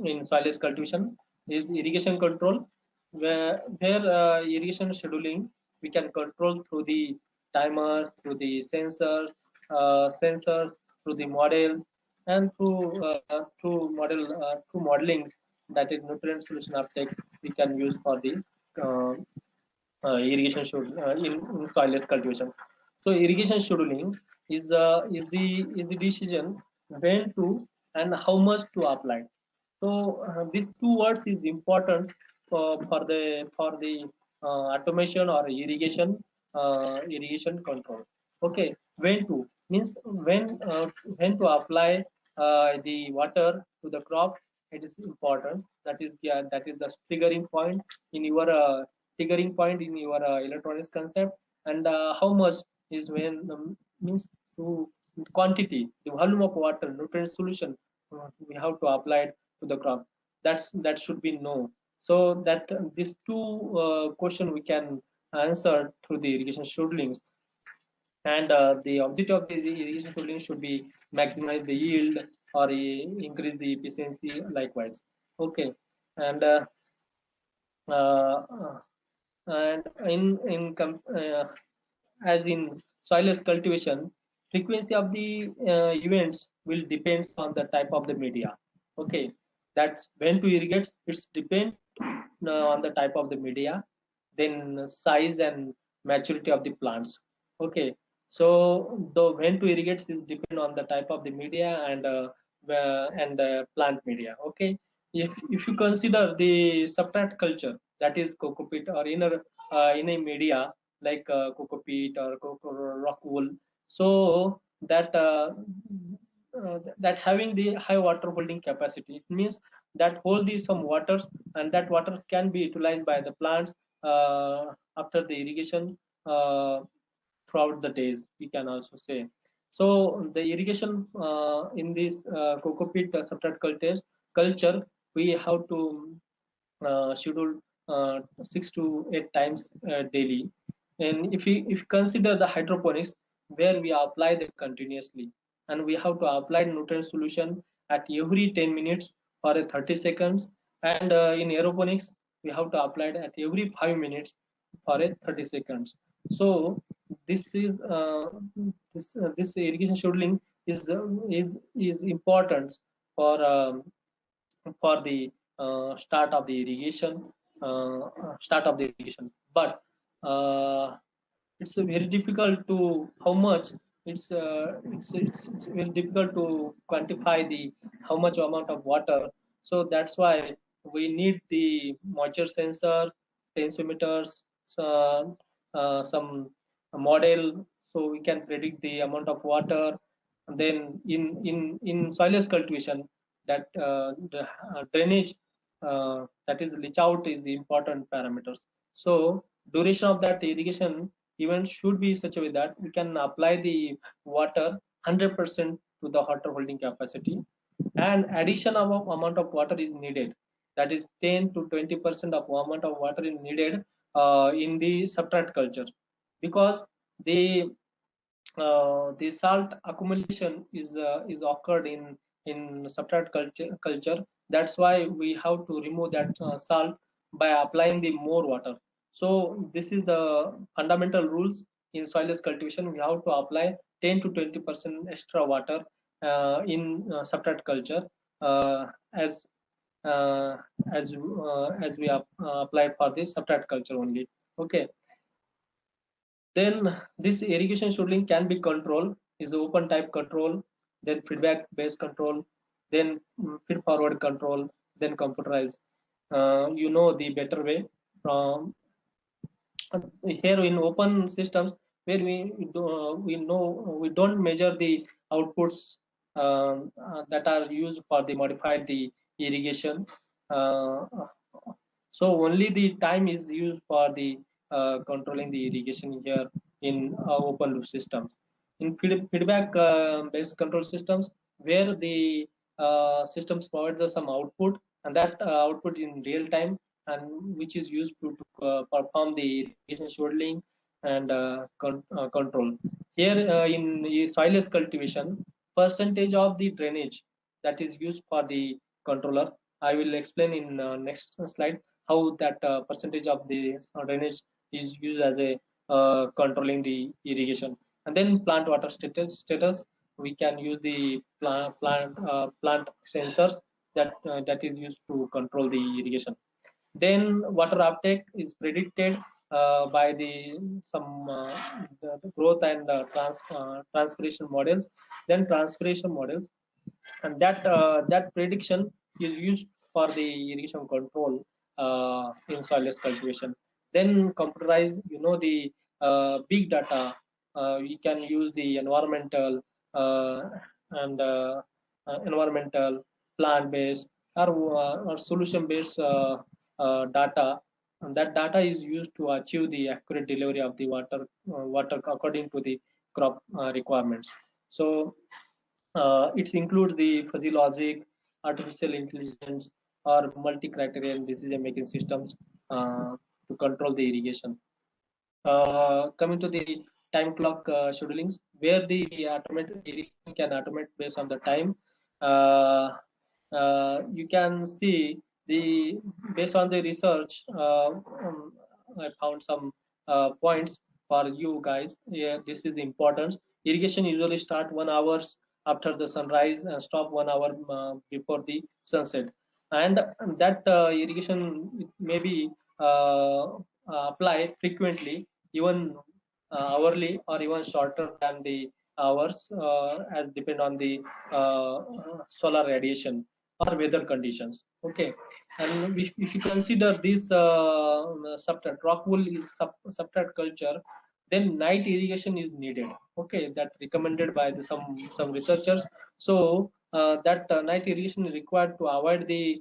in soilless cultivation. Is irrigation control, where irrigation scheduling we can control through the timers, through the sensors, through the models, and through modelings, that is nutrient solution uptake we can use for the uh, irrigation in soilless cultivation. So irrigation scheduling is the decision when to and how much to apply. So these two words is important for the automation or irrigation control. Okay, when to means when to apply the water to the crop. It is important. That is the triggering point in your electronics concept, and how much is when means to quantity, the volume of water, nutrient solution we have to apply it to the crop. That should be known. So that these two question we can answer through the irrigation schedulings, and the objective of the irrigation scheduling should be maximize the yield or increase the efficiency likewise. Okay, and uh, uh, and as in soilless cultivation, frequency of the events will depend on the type of the media. Okay, that's when to irrigate, it's depend on the type of the media, then size and maturity of the plants. Okay, so the when to irrigate is depend on the type of the media and plant media. Okay, if you consider the substrat culture, that is coco peat or in a media like coco peat or coco rock wool, so that having the high water holding capacity, it means that hold the some waters, and that water can be utilized by the plants after the irrigation throughout the days, we can also say. So the irrigation in this coco peat substrat culture, we have to schedule 6 to 8 times daily. And if you consider the hydroponics, where we apply them continuously, and we have to apply nutrient solution at every 10 minutes or 30 seconds, and in aeroponics we have to apply it at every 5 minutes for a 30 seconds. So this is this irrigation scheduling is important for for the start of the irrigation, but it's very difficult to how much it's very difficult to quantify the how much amount of water. So that's why we need the moisture sensor, tensiometers, some model, so we can predict the amount of water. And then in soilless cultivation, that the drainage, that is leach out, is the important parameters. So duration of that irrigation event should be such a way that we can apply the water 100% to the water holding capacity, and addition of amount of water is needed, that is 10 to 20% of amount of water is needed in the substrate culture, because the salt accumulation is occurred in substrate culture. That's why we have to remove that salt by applying the more water. So this is the fundamental rules in soilless cultivation. We have to apply 10 to 20% extra water in substrate culture, uh, as uh, as we applied for this substrate culture only. Okay, then this irrigation scheduling can be controlled, is open type control, then feedback based control, then feed forward control, then computerized. You know the better way from here in open systems, where we know we don't measure the outputs that are used for the modified the irrigation. Uh, so only the time is used for the controlling the irrigation here in open loop systems. In feedback based control systems, where the systems provide some output, and that output in real time, and which is used to perform the irrigation scheduling and control. Here in the soilless cultivation, percentage of the drainage that is used for the controller. I will explain in next slide how that percentage of the drainage is used as a controlling the irrigation. And then plant water status, we can use the plant sensors that is used to control the irrigation. Then water uptake is predicted by the growth and transpiration models. Then transpiration models, and that prediction is used for the irrigation control in soilless cultivation. Then computerized, the big data. We can use the and environmental, plant based, or solution based data, and that data is used to achieve the accurate delivery of the water according to the crop requirements. So it includes the fuzzy logic, artificial intelligence, or multi-criterion decision-making systems to control the irrigation. Coming to the time clock schedulings, where the irrigation can automate based on the time. You can see the based on the research. I found some points for you guys. Yeah, this is important. Irrigation usually start 1 hour after the sunrise and stop 1 hour before the sunset, and that irrigation may be applied frequently, even hourly, or even shorter than the hours, as depend on the uh, solar radiation or weather conditions. Okay, and if you consider this substrate rock wool is substrate culture, then night irrigation is needed. Okay, that recommended by some researchers. So that night irrigation is required to avoid the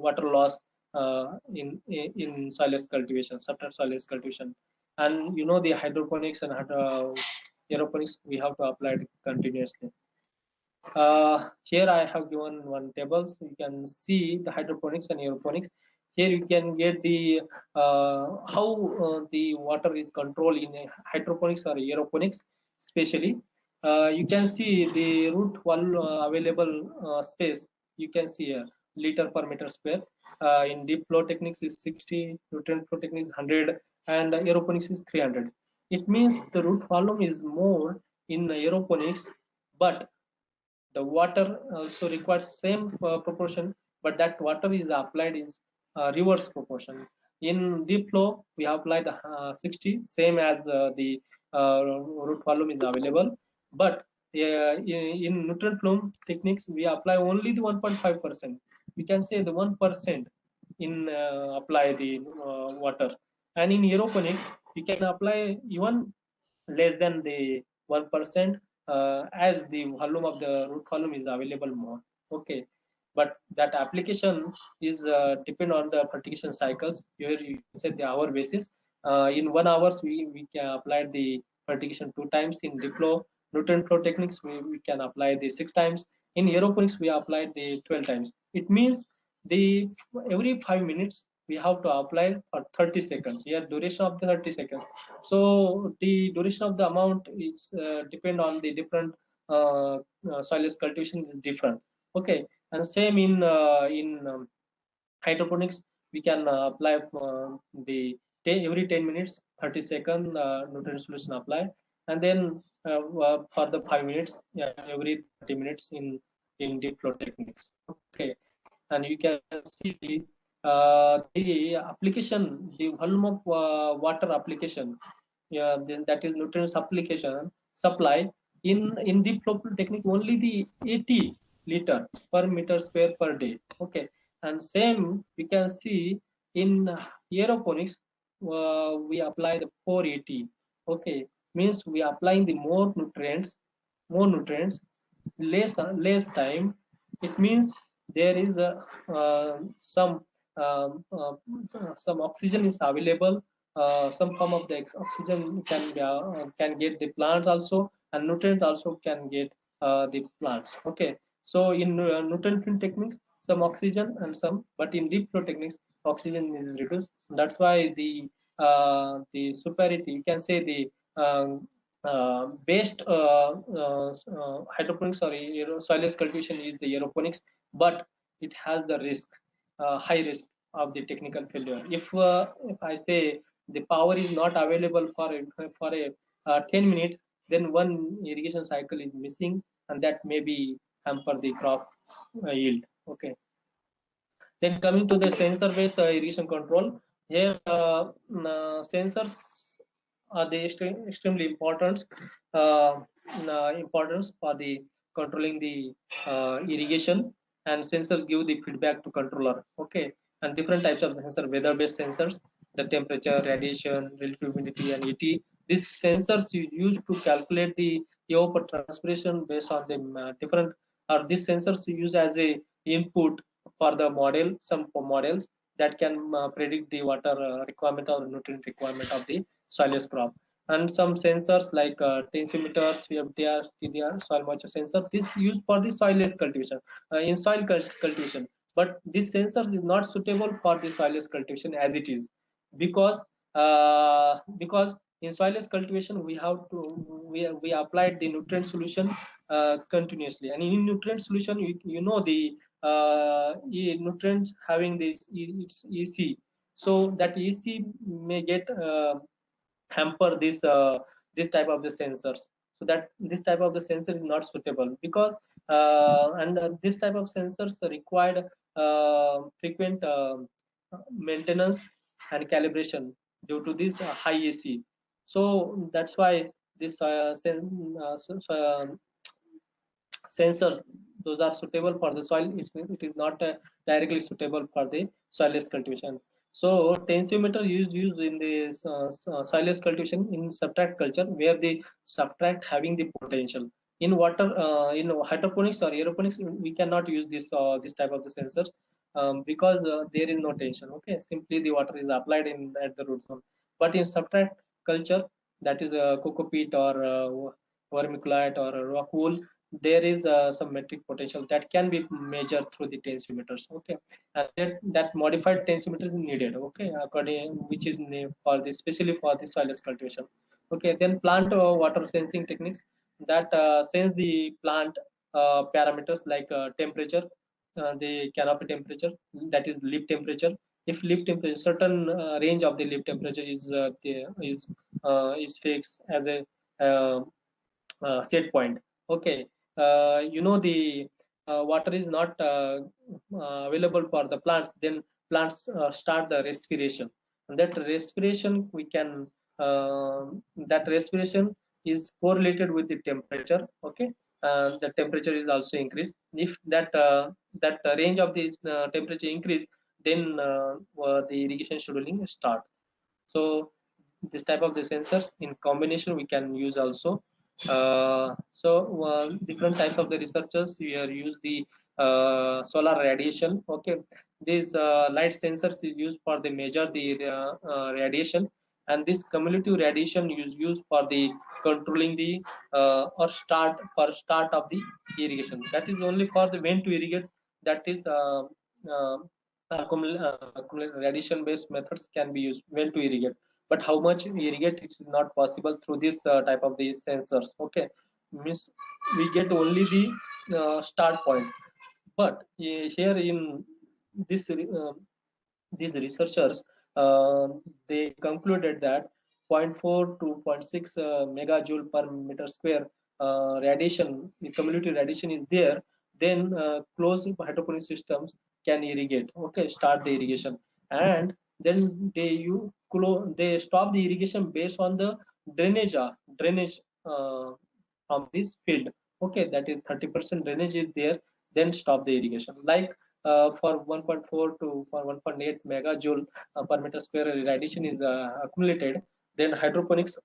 water loss in soilless cultivation, substrate soilless cultivation. And the hydroponics and aeroponics, we have to apply it continuously. Here I have given one table, so you can see the hydroponics and aeroponics. Here you can get the how the water is controlled in hydroponics or aeroponics, especially. You can see the root wall available space. You can see a liter per meter square. In deep flow techniques is 60, nutrient flow techniques 100, and aeroponics is 300. It means the root volume is more in aeroponics, but The water also requires same proportion, but that water is applied is reverse proportion. In deep flow, we applied 60, same as the root volume is available. But in nutrient plume techniques, we apply only the 1.5%. We can say the 1% in apply the water. And in aeroponics, we can apply even less than the 1%, as the volume of the root volume is available more. Okay, but that application is depend on the fertigation cycles. Here you said the hour basis. In 1 hours, we can apply the fertigation 2 times. In diplo nutrient flow techniques, we can apply the 6 times. In aeroponics, we applied the 12 times. It means the every 5 minutes we have to apply for 30 seconds. Here duration of the 30 seconds. So the duration of the amount is depend on the different soilless cultivation is different. Okay, and same in hydroponics, we can apply the every 10 minutes 30-second nutrient solution apply, and then for the 5 minutes, yeah, every 30 minutes in deep flow techniques. Okay, and you can see the application, the volume of water application, yeah, then that is nutrients application supply in deep flow technique only the 80 liter per meter square per day. Okay, and same we can see in aeroponics, we apply the 480. Okay, means we applying the more nutrients, less time. It means there is a some some oxygen is available, some form of the oxygen can get the plants also, and nutrient also can get the plants. Okay, so in nutrient techniques, some oxygen and some, but in deep flow techniques, oxygen is reduced. That's why the superiority, you can say the best hydroponics or soilless cultivation is the aeroponics, but it has the risk, high risk of the technical failure. If I say the power is not available for a 10 minutes, then one irrigation cycle is missing, and that may be hamper the crop yield. Okay. Then coming to the sensor-based irrigation control, here sensors are the extremely important importance for the controlling the irrigation, and sensors give the feedback to controller. Okay, and different types of sensor, weather-based sensors, the temperature, radiation, relative humidity, and ET. These sensors you use to calculate the evapotranspiration based on the different, or these sensors you use as a input for the model, some models that can predict the water requirement or nutrient requirement of the soilless crop. And some sensors like tensiometers, VFDR, TDR, soil moisture sensor, this used for the soilless cultivation, in soil cultivation. But this sensor is not suitable for the soilless cultivation as it is, because in soilless cultivation we have to we applied the nutrient solution continuously, and in nutrient solution you know the nutrients having this its EC, so that EC may get hamper this type of the sensors, so that this type of the sensor is not suitable, because and this type of sensors required frequent maintenance and calibration due to this high AC. So that's why this sensors, those are suitable for the soil. It is not directly suitable for the soilless cultivation. So tensiometer used in the soilless cultivation in subtract culture, where the subtract having the potential. In water, in hydroponics or aeroponics, we cannot use this type of the sensors, because there is no tension. Okay, simply the water is applied in at the root zone. But in subtract culture, that is coco peat or vermiculite or rock wool, there is some metric potential that can be measured through the tensiometers. Okay, and that modified tensiometer is needed. Okay, according which is for the especially for the soilless cultivation. Okay, then plant water sensing techniques that sense the plant parameters like temperature, the canopy temperature, that is leaf temperature. If leaf temperature, certain range of the leaf temperature is fixed as a set point. Okay, the water is not available for the plants, then plants start the respiration, and that respiration we can that respiration is correlated with the temperature. Okay, the temperature is also increased. If that range of the temperature increase, then the irrigation scheduling start. So this type of the sensors in combination we can use also. Different types of the researchers here use the solar radiation. Okay, this light sensors is used for the measure the radiation, and this cumulative radiation is used for the controlling the or start of the irrigation. That is only for the when to irrigate. That is uh, radiation based methods can be used when to irrigate, but how much irrigate it is not possible through this type of these sensors. Okay, means we get only the start point, but here in this these researchers they concluded that zero point 0.4 to 0.6 megajoule per meter square radiation, the cumulative radiation is there, then closed hydroponic systems can irrigate. Okay, start the irrigation, and then they stop the irrigation based on the drainage from this field. Okay, that is 30% drainage is there, then stop the irrigation. Like for 1.4 to for 1.8 megajoule per meter square radiation is accumulated, then hydroponics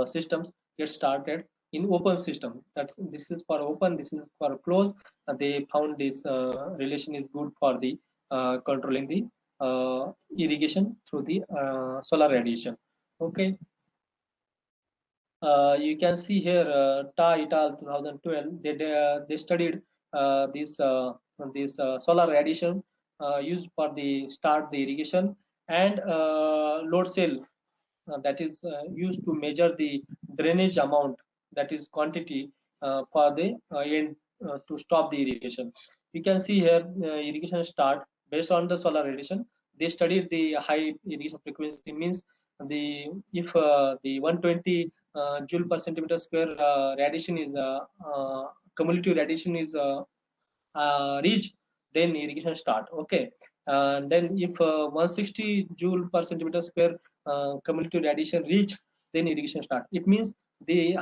systems get started in open system. That's this is for open, this is for closed. They found this relation is good for the controlling the irrigation through the solar radiation. Okay, you can see here Ta et al. 2012. They studied this solar radiation used for the start the irrigation, and load cell that is used to measure the drainage amount, that is quantity for the end to stop the irrigation. You can see here irrigation start based on the solar radiation. They studied the high irrigation frequency, means the if the 120 joule per centimeter square radiation is cumulative radiation is reach, then irrigation start. Okay, and then if 160 joule per centimeter square cumulative radiation reach, then irrigation start. It means the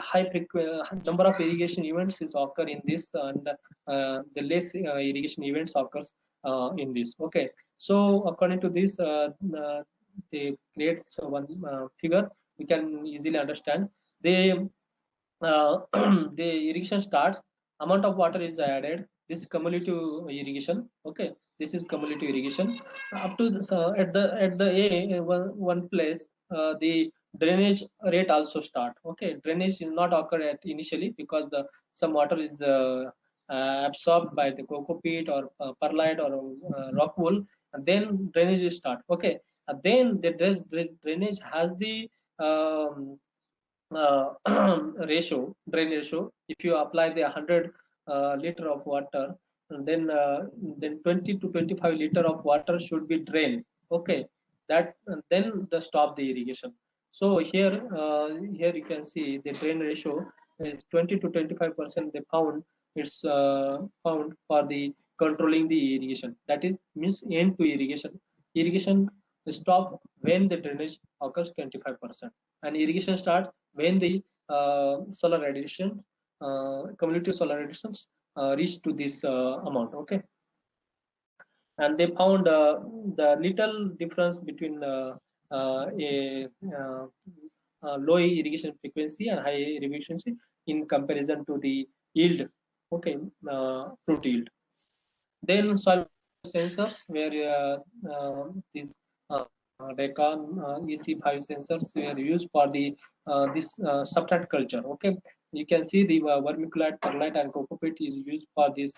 number of irrigation events is occur in this, and the less irrigation events occurs in this. Okay, so according to this they create one figure we can easily understand. They the irrigation starts, amount of water is added, this cumulative irrigation. Okay, this is cumulative irrigation up to this, at the one place the drainage rate also start. Okay, drainage will not occur at initially because the some water is absorbed by the coco peat or perlite or rock wool, and then drainage will start. Okay, then the drainage has the uh, drain ratio. If you apply the 100 liter of water, then 20 to 25 liter of water should be drained. Okay, that then the stop the irrigation. So here you can see the drain ratio is 20 to 25%. They found it's found for the controlling the irrigation. That is means end to irrigation. Irrigation stop when the drainage occurs 25%, and irrigation start when the solar radiation, cumulative solar radiations reach to this amount. Okay, and they found the little difference between a low irrigation frequency and high irrigation frequency in comparison to the yield. Okay, fruit yield. Then soil sensors, where these Decon EC5 sensors were used for the this substrate culture. Okay, you can see the vermiculite, perlite, and coco peat is used for this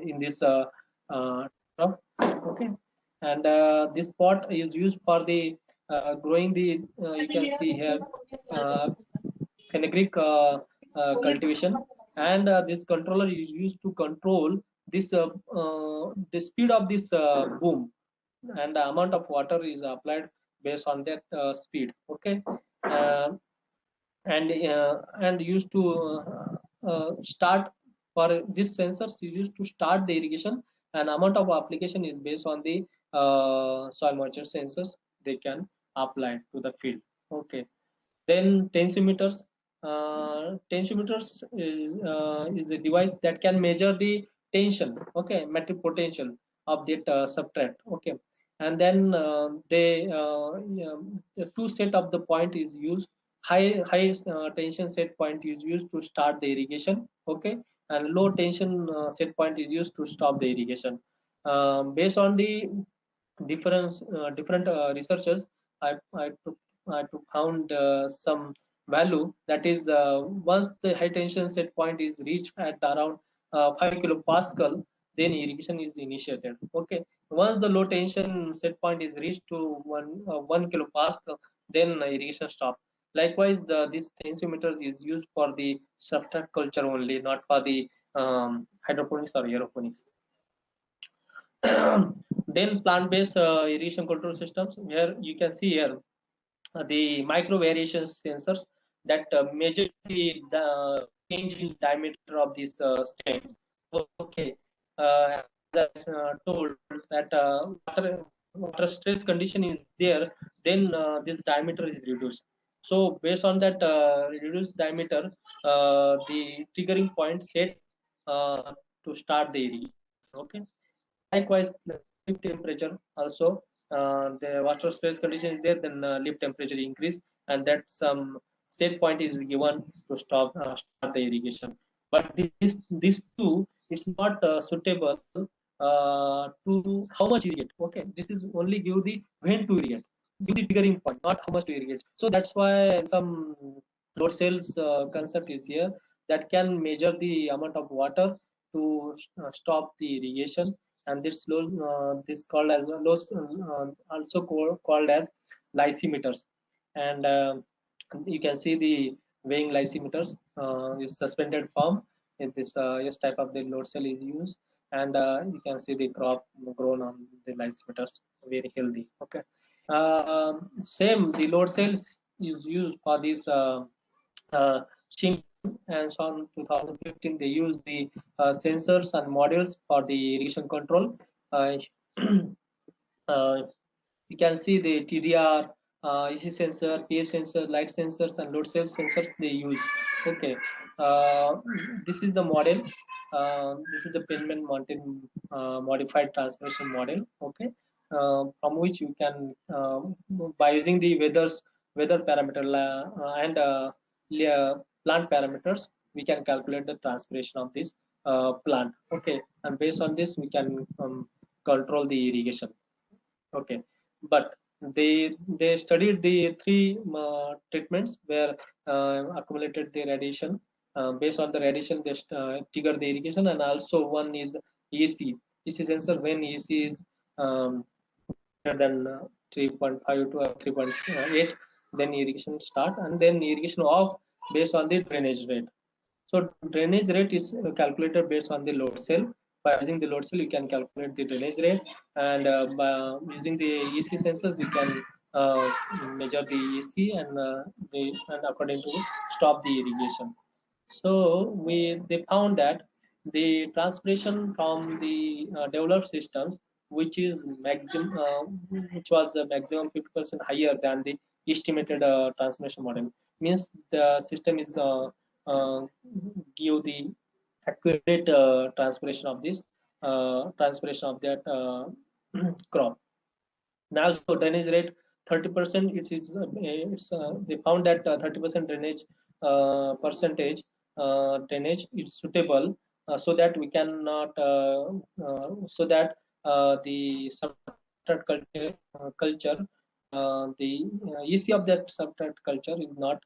in this crop. Okay, and this pot is used for the growing the you can see here fenugreek cultivation, and this controller is used to control this the speed of this boom, and the amount of water is applied based on that speed. Okay, uh, and used to start for these sensors used to start the irrigation, and amount of application is based on the soil moisture sensors they can apply to the field. Okay, then tensiometers. Tensiometers is a device that can measure the tension, okay, metric potential of that substrate. Okay, and then the two set of the point is used. High tension set point is used to start the irrigation. Okay, and low tension set point is used to stop the irrigation. Based on the different researchers, I, I, took, I took found some value that is once the high tension set point is reached at around 5 kilopascal, then irrigation is initiated. Okay, once the low tension set point is reached to 1 kilopascal, then irrigation stop. Likewise, this tensiometer is used for the substrate culture only, not for the hydroponics or aeroponics. Then plant-based irrigation control systems, where you can see here the micro variation sensors that measure the change in diameter of these stems. Okay, as I told that water stress condition is there, then this diameter is reduced. So based on that reduced diameter, the triggering point set to start the irrigation. Okay. Likewise, leaf temperature also, the water stress condition is there, then leaf temperature increase, and that some set point is given to start the irrigation. But these two, it's not suitable to how much irrigate. Okay, this is only give the when to irrigate, give the triggering point, not how much to irrigate. So that's why some load cells concept is here that can measure the amount of water to stop the irrigation, and this called as also called as lysimeters. And you can see the weighing lysimeters is suspended form. In this yes type of the load cell is used, and you can see the crop grown on the lysimeters, very healthy. Okay, same the load cells is used for this uh, and so on 2015 they use the sensors and modules for the irrigation control. Uh, uh, you can see the TDR, EC sensor, pH sensor, light sensors, and load cell sensors they use. Okay, this is the model. This is the Penman Mountain modified transmission model. Okay, from which you can by using the weather parameter and plant parameters, we can calculate the transpiration of this plant. Okay, and based on this, we can control the irrigation. Okay, but they studied the three treatments where accumulated the radiation. Based on the radiation, they trigger the irrigation, and also one is EC sensor. When EC is greater than 3.5 to 3.8, then irrigation start, and then irrigation off based on the drainage rate. So drainage rate is calculated based on the load cell. By using the load cell, you can calculate the drainage rate, and by using the EC sensors, you can measure the EC and according to stop the irrigation. So they found that the transpiration from the developed systems, which is maximum, which was maximum 50% higher than the estimated transmission model, means the system is uh, give the accurate transpiration of this transpiration of that crop. Now, so drainage rate 30%. They found that 30% drainage percentage drainage is suitable, so that we cannot so that the substrate culture the EC of that substrate culture is not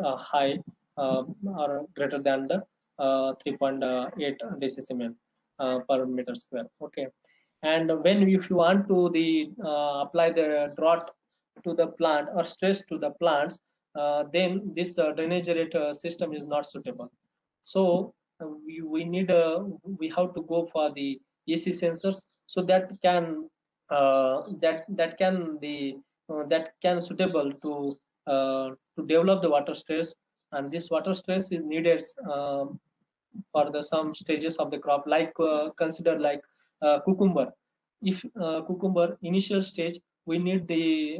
high or greater than the 3.8 decibel per meter square. Okay, and when if you want to apply the drought to the plant or stress to the plants, then this drainage rate system is not suitable. So we need we have to go for the EC sensors, so that can that can suitable to to develop the water stress, and this water stress is needed for the some stages of the crop, like consider like cucumber. If cucumber initial stage, we need the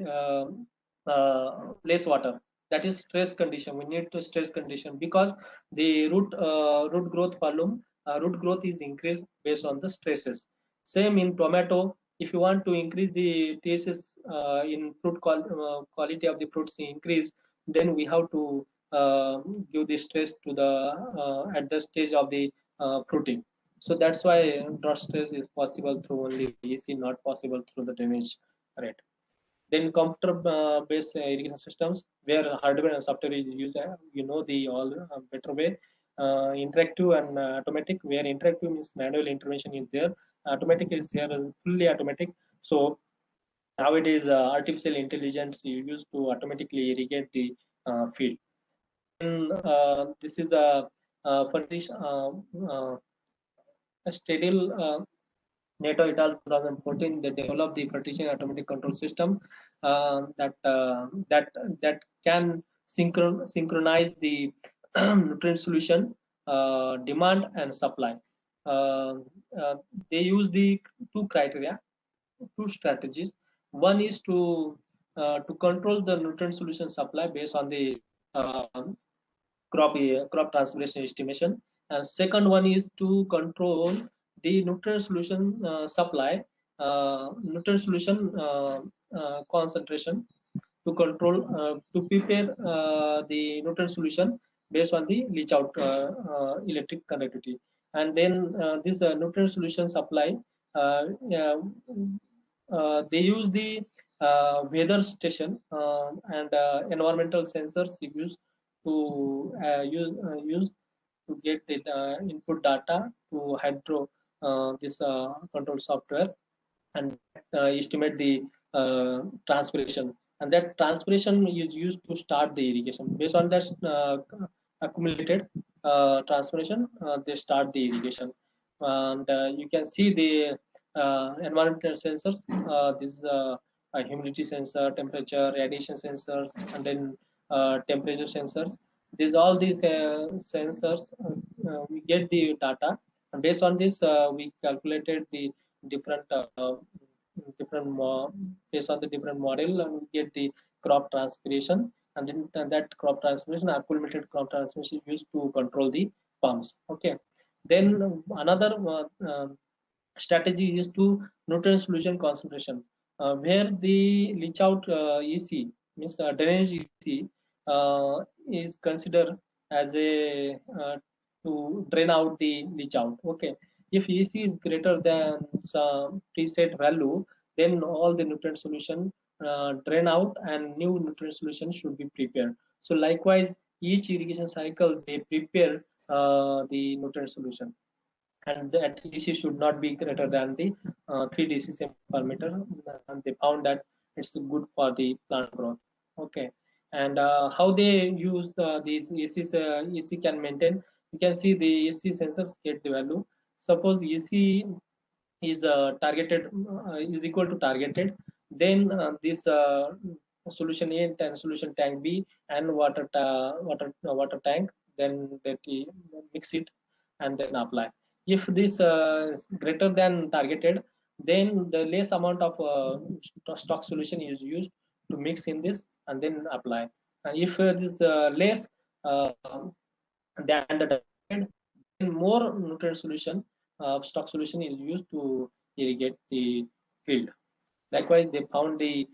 less water, that is stress condition. We need to stress condition because the root growth volume, root growth is increased based on the stresses. Same in tomato. If you want to increase the TSS in quality of the fruits increase, then we have to give the stress to the at the stage of the fruiting. So that's why drought stress is possible through only EC, not possible through the drainage rate. Then computer-based irrigation systems, where hardware and software is used. You know the all better way. Interactive and automatic, where interactive means manual intervention is there. Automatic is there, fully automatic. So nowadays, artificial intelligence is used to automatically irrigate the field. And this is the foundation. Stedil NATO et al. 2014, they developed the partition automatic control system that can synchronize the nutrient solution demand and supply. Uh, they use the two criteria, two strategies. One is to control the nutrient solution supply based on the uh, crop transpiration estimation, and second one is to control the nutrient solution supply, nutrient solution concentration, to control to prepare the nutrient solution based on the leach out electric conductivity. And then this nutrient solution supply, uh, uh, they use the weather station and environmental sensors used to use to get the input data to hydro this control software, and estimate the transpiration, and that transpiration is used to start the irrigation. Based on that accumulated transpiration, they start the irrigation. And you can see the environmental sensors. This is humidity sensor, temperature, radiation sensors, and then temperature sensors. All these sensors, we get the data, and based on this, we calculated the different based on the different model, and we get the crop transpiration, and then that crop transpiration, accumulated crop transpiration, is used to control the pumps. Okay. Then another strategy is to nutrient solution concentration, where the leach out EC, means drainage EC, is considered as a to drain out the leach out. Okay. If EC is greater than some preset value, then all the nutrient solution drain out and new nutrient solution should be prepared. So likewise, each irrigation cycle they prepare the nutrient solution, and the EC should not be greater than the 3 dcm per meter, and they found that it's good for the plant growth. Okay. And how they use these ECs, EC can maintain. You can see the EC sensors get the value. Suppose EC is targeted is equal to targeted, then this solution A and solution tank B and water tank, then that mix it and then apply. If this is greater than targeted, then the less amount of stock solution is used to mix in this and then apply. And if this less uh, than the targeted, then more nutrient solution stock solution is used to irrigate the field. Likewise, they found the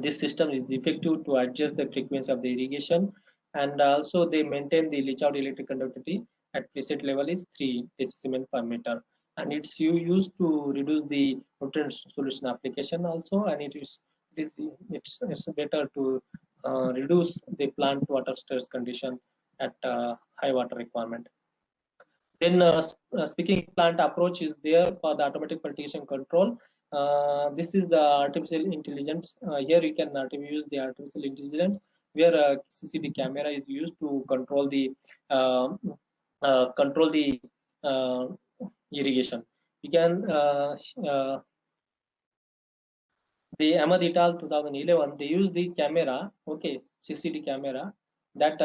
this system is effective to adjust the frequency of the irrigation, and also they maintain the leach out electric conductivity at preset level is 3 decibel per meter, and it's used to reduce the nutrient solution application also, and it's better to reduce the plant water stress condition at high water requirement. Then speaking plant approach is there for the automatic fertigation control. This is the artificial intelligence. Here you can use the artificial intelligence, where CCD camera is used to control the irrigation. You can the Ahmad et al. 2011, they use the camera, okay, CCD camera. That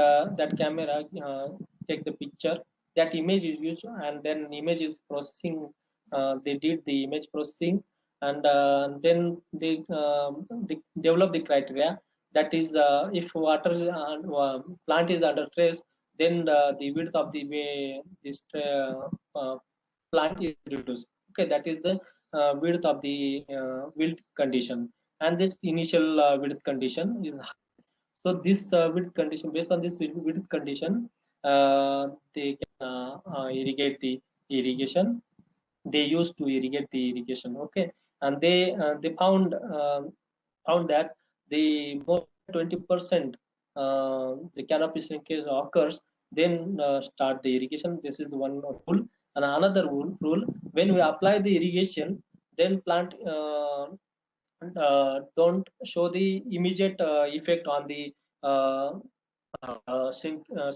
camera take the picture. That image is used, and then image is processing. They did the image processing, and then they develop the criteria. That is, if water plant is under stress, then the width of the way this plant is reduced. Okay, that is the width of the wilt condition, and this initial width condition is high. So this width condition, based on this width condition, they can irrigate the irrigation. They used to irrigate the irrigation. Okay, and they found that the more 20% the canopy shrinkage occurs, then start the irrigation. This is one rule. And another rule, when we apply the irrigation, then plant don't show the immediate effect on the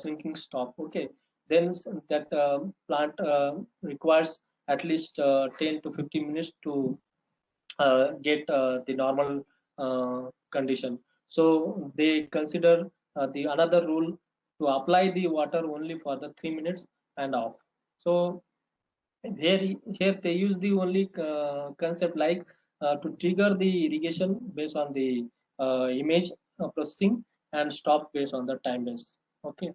shrinking stop. Okay, then that plant requires at least 10 to 15 minutes to get the normal condition. So they consider the another rule to apply the water only for the 3 minutes and off. So here they use the only concept like to trigger the irrigation based on the image processing and stop based on the time base. Okay.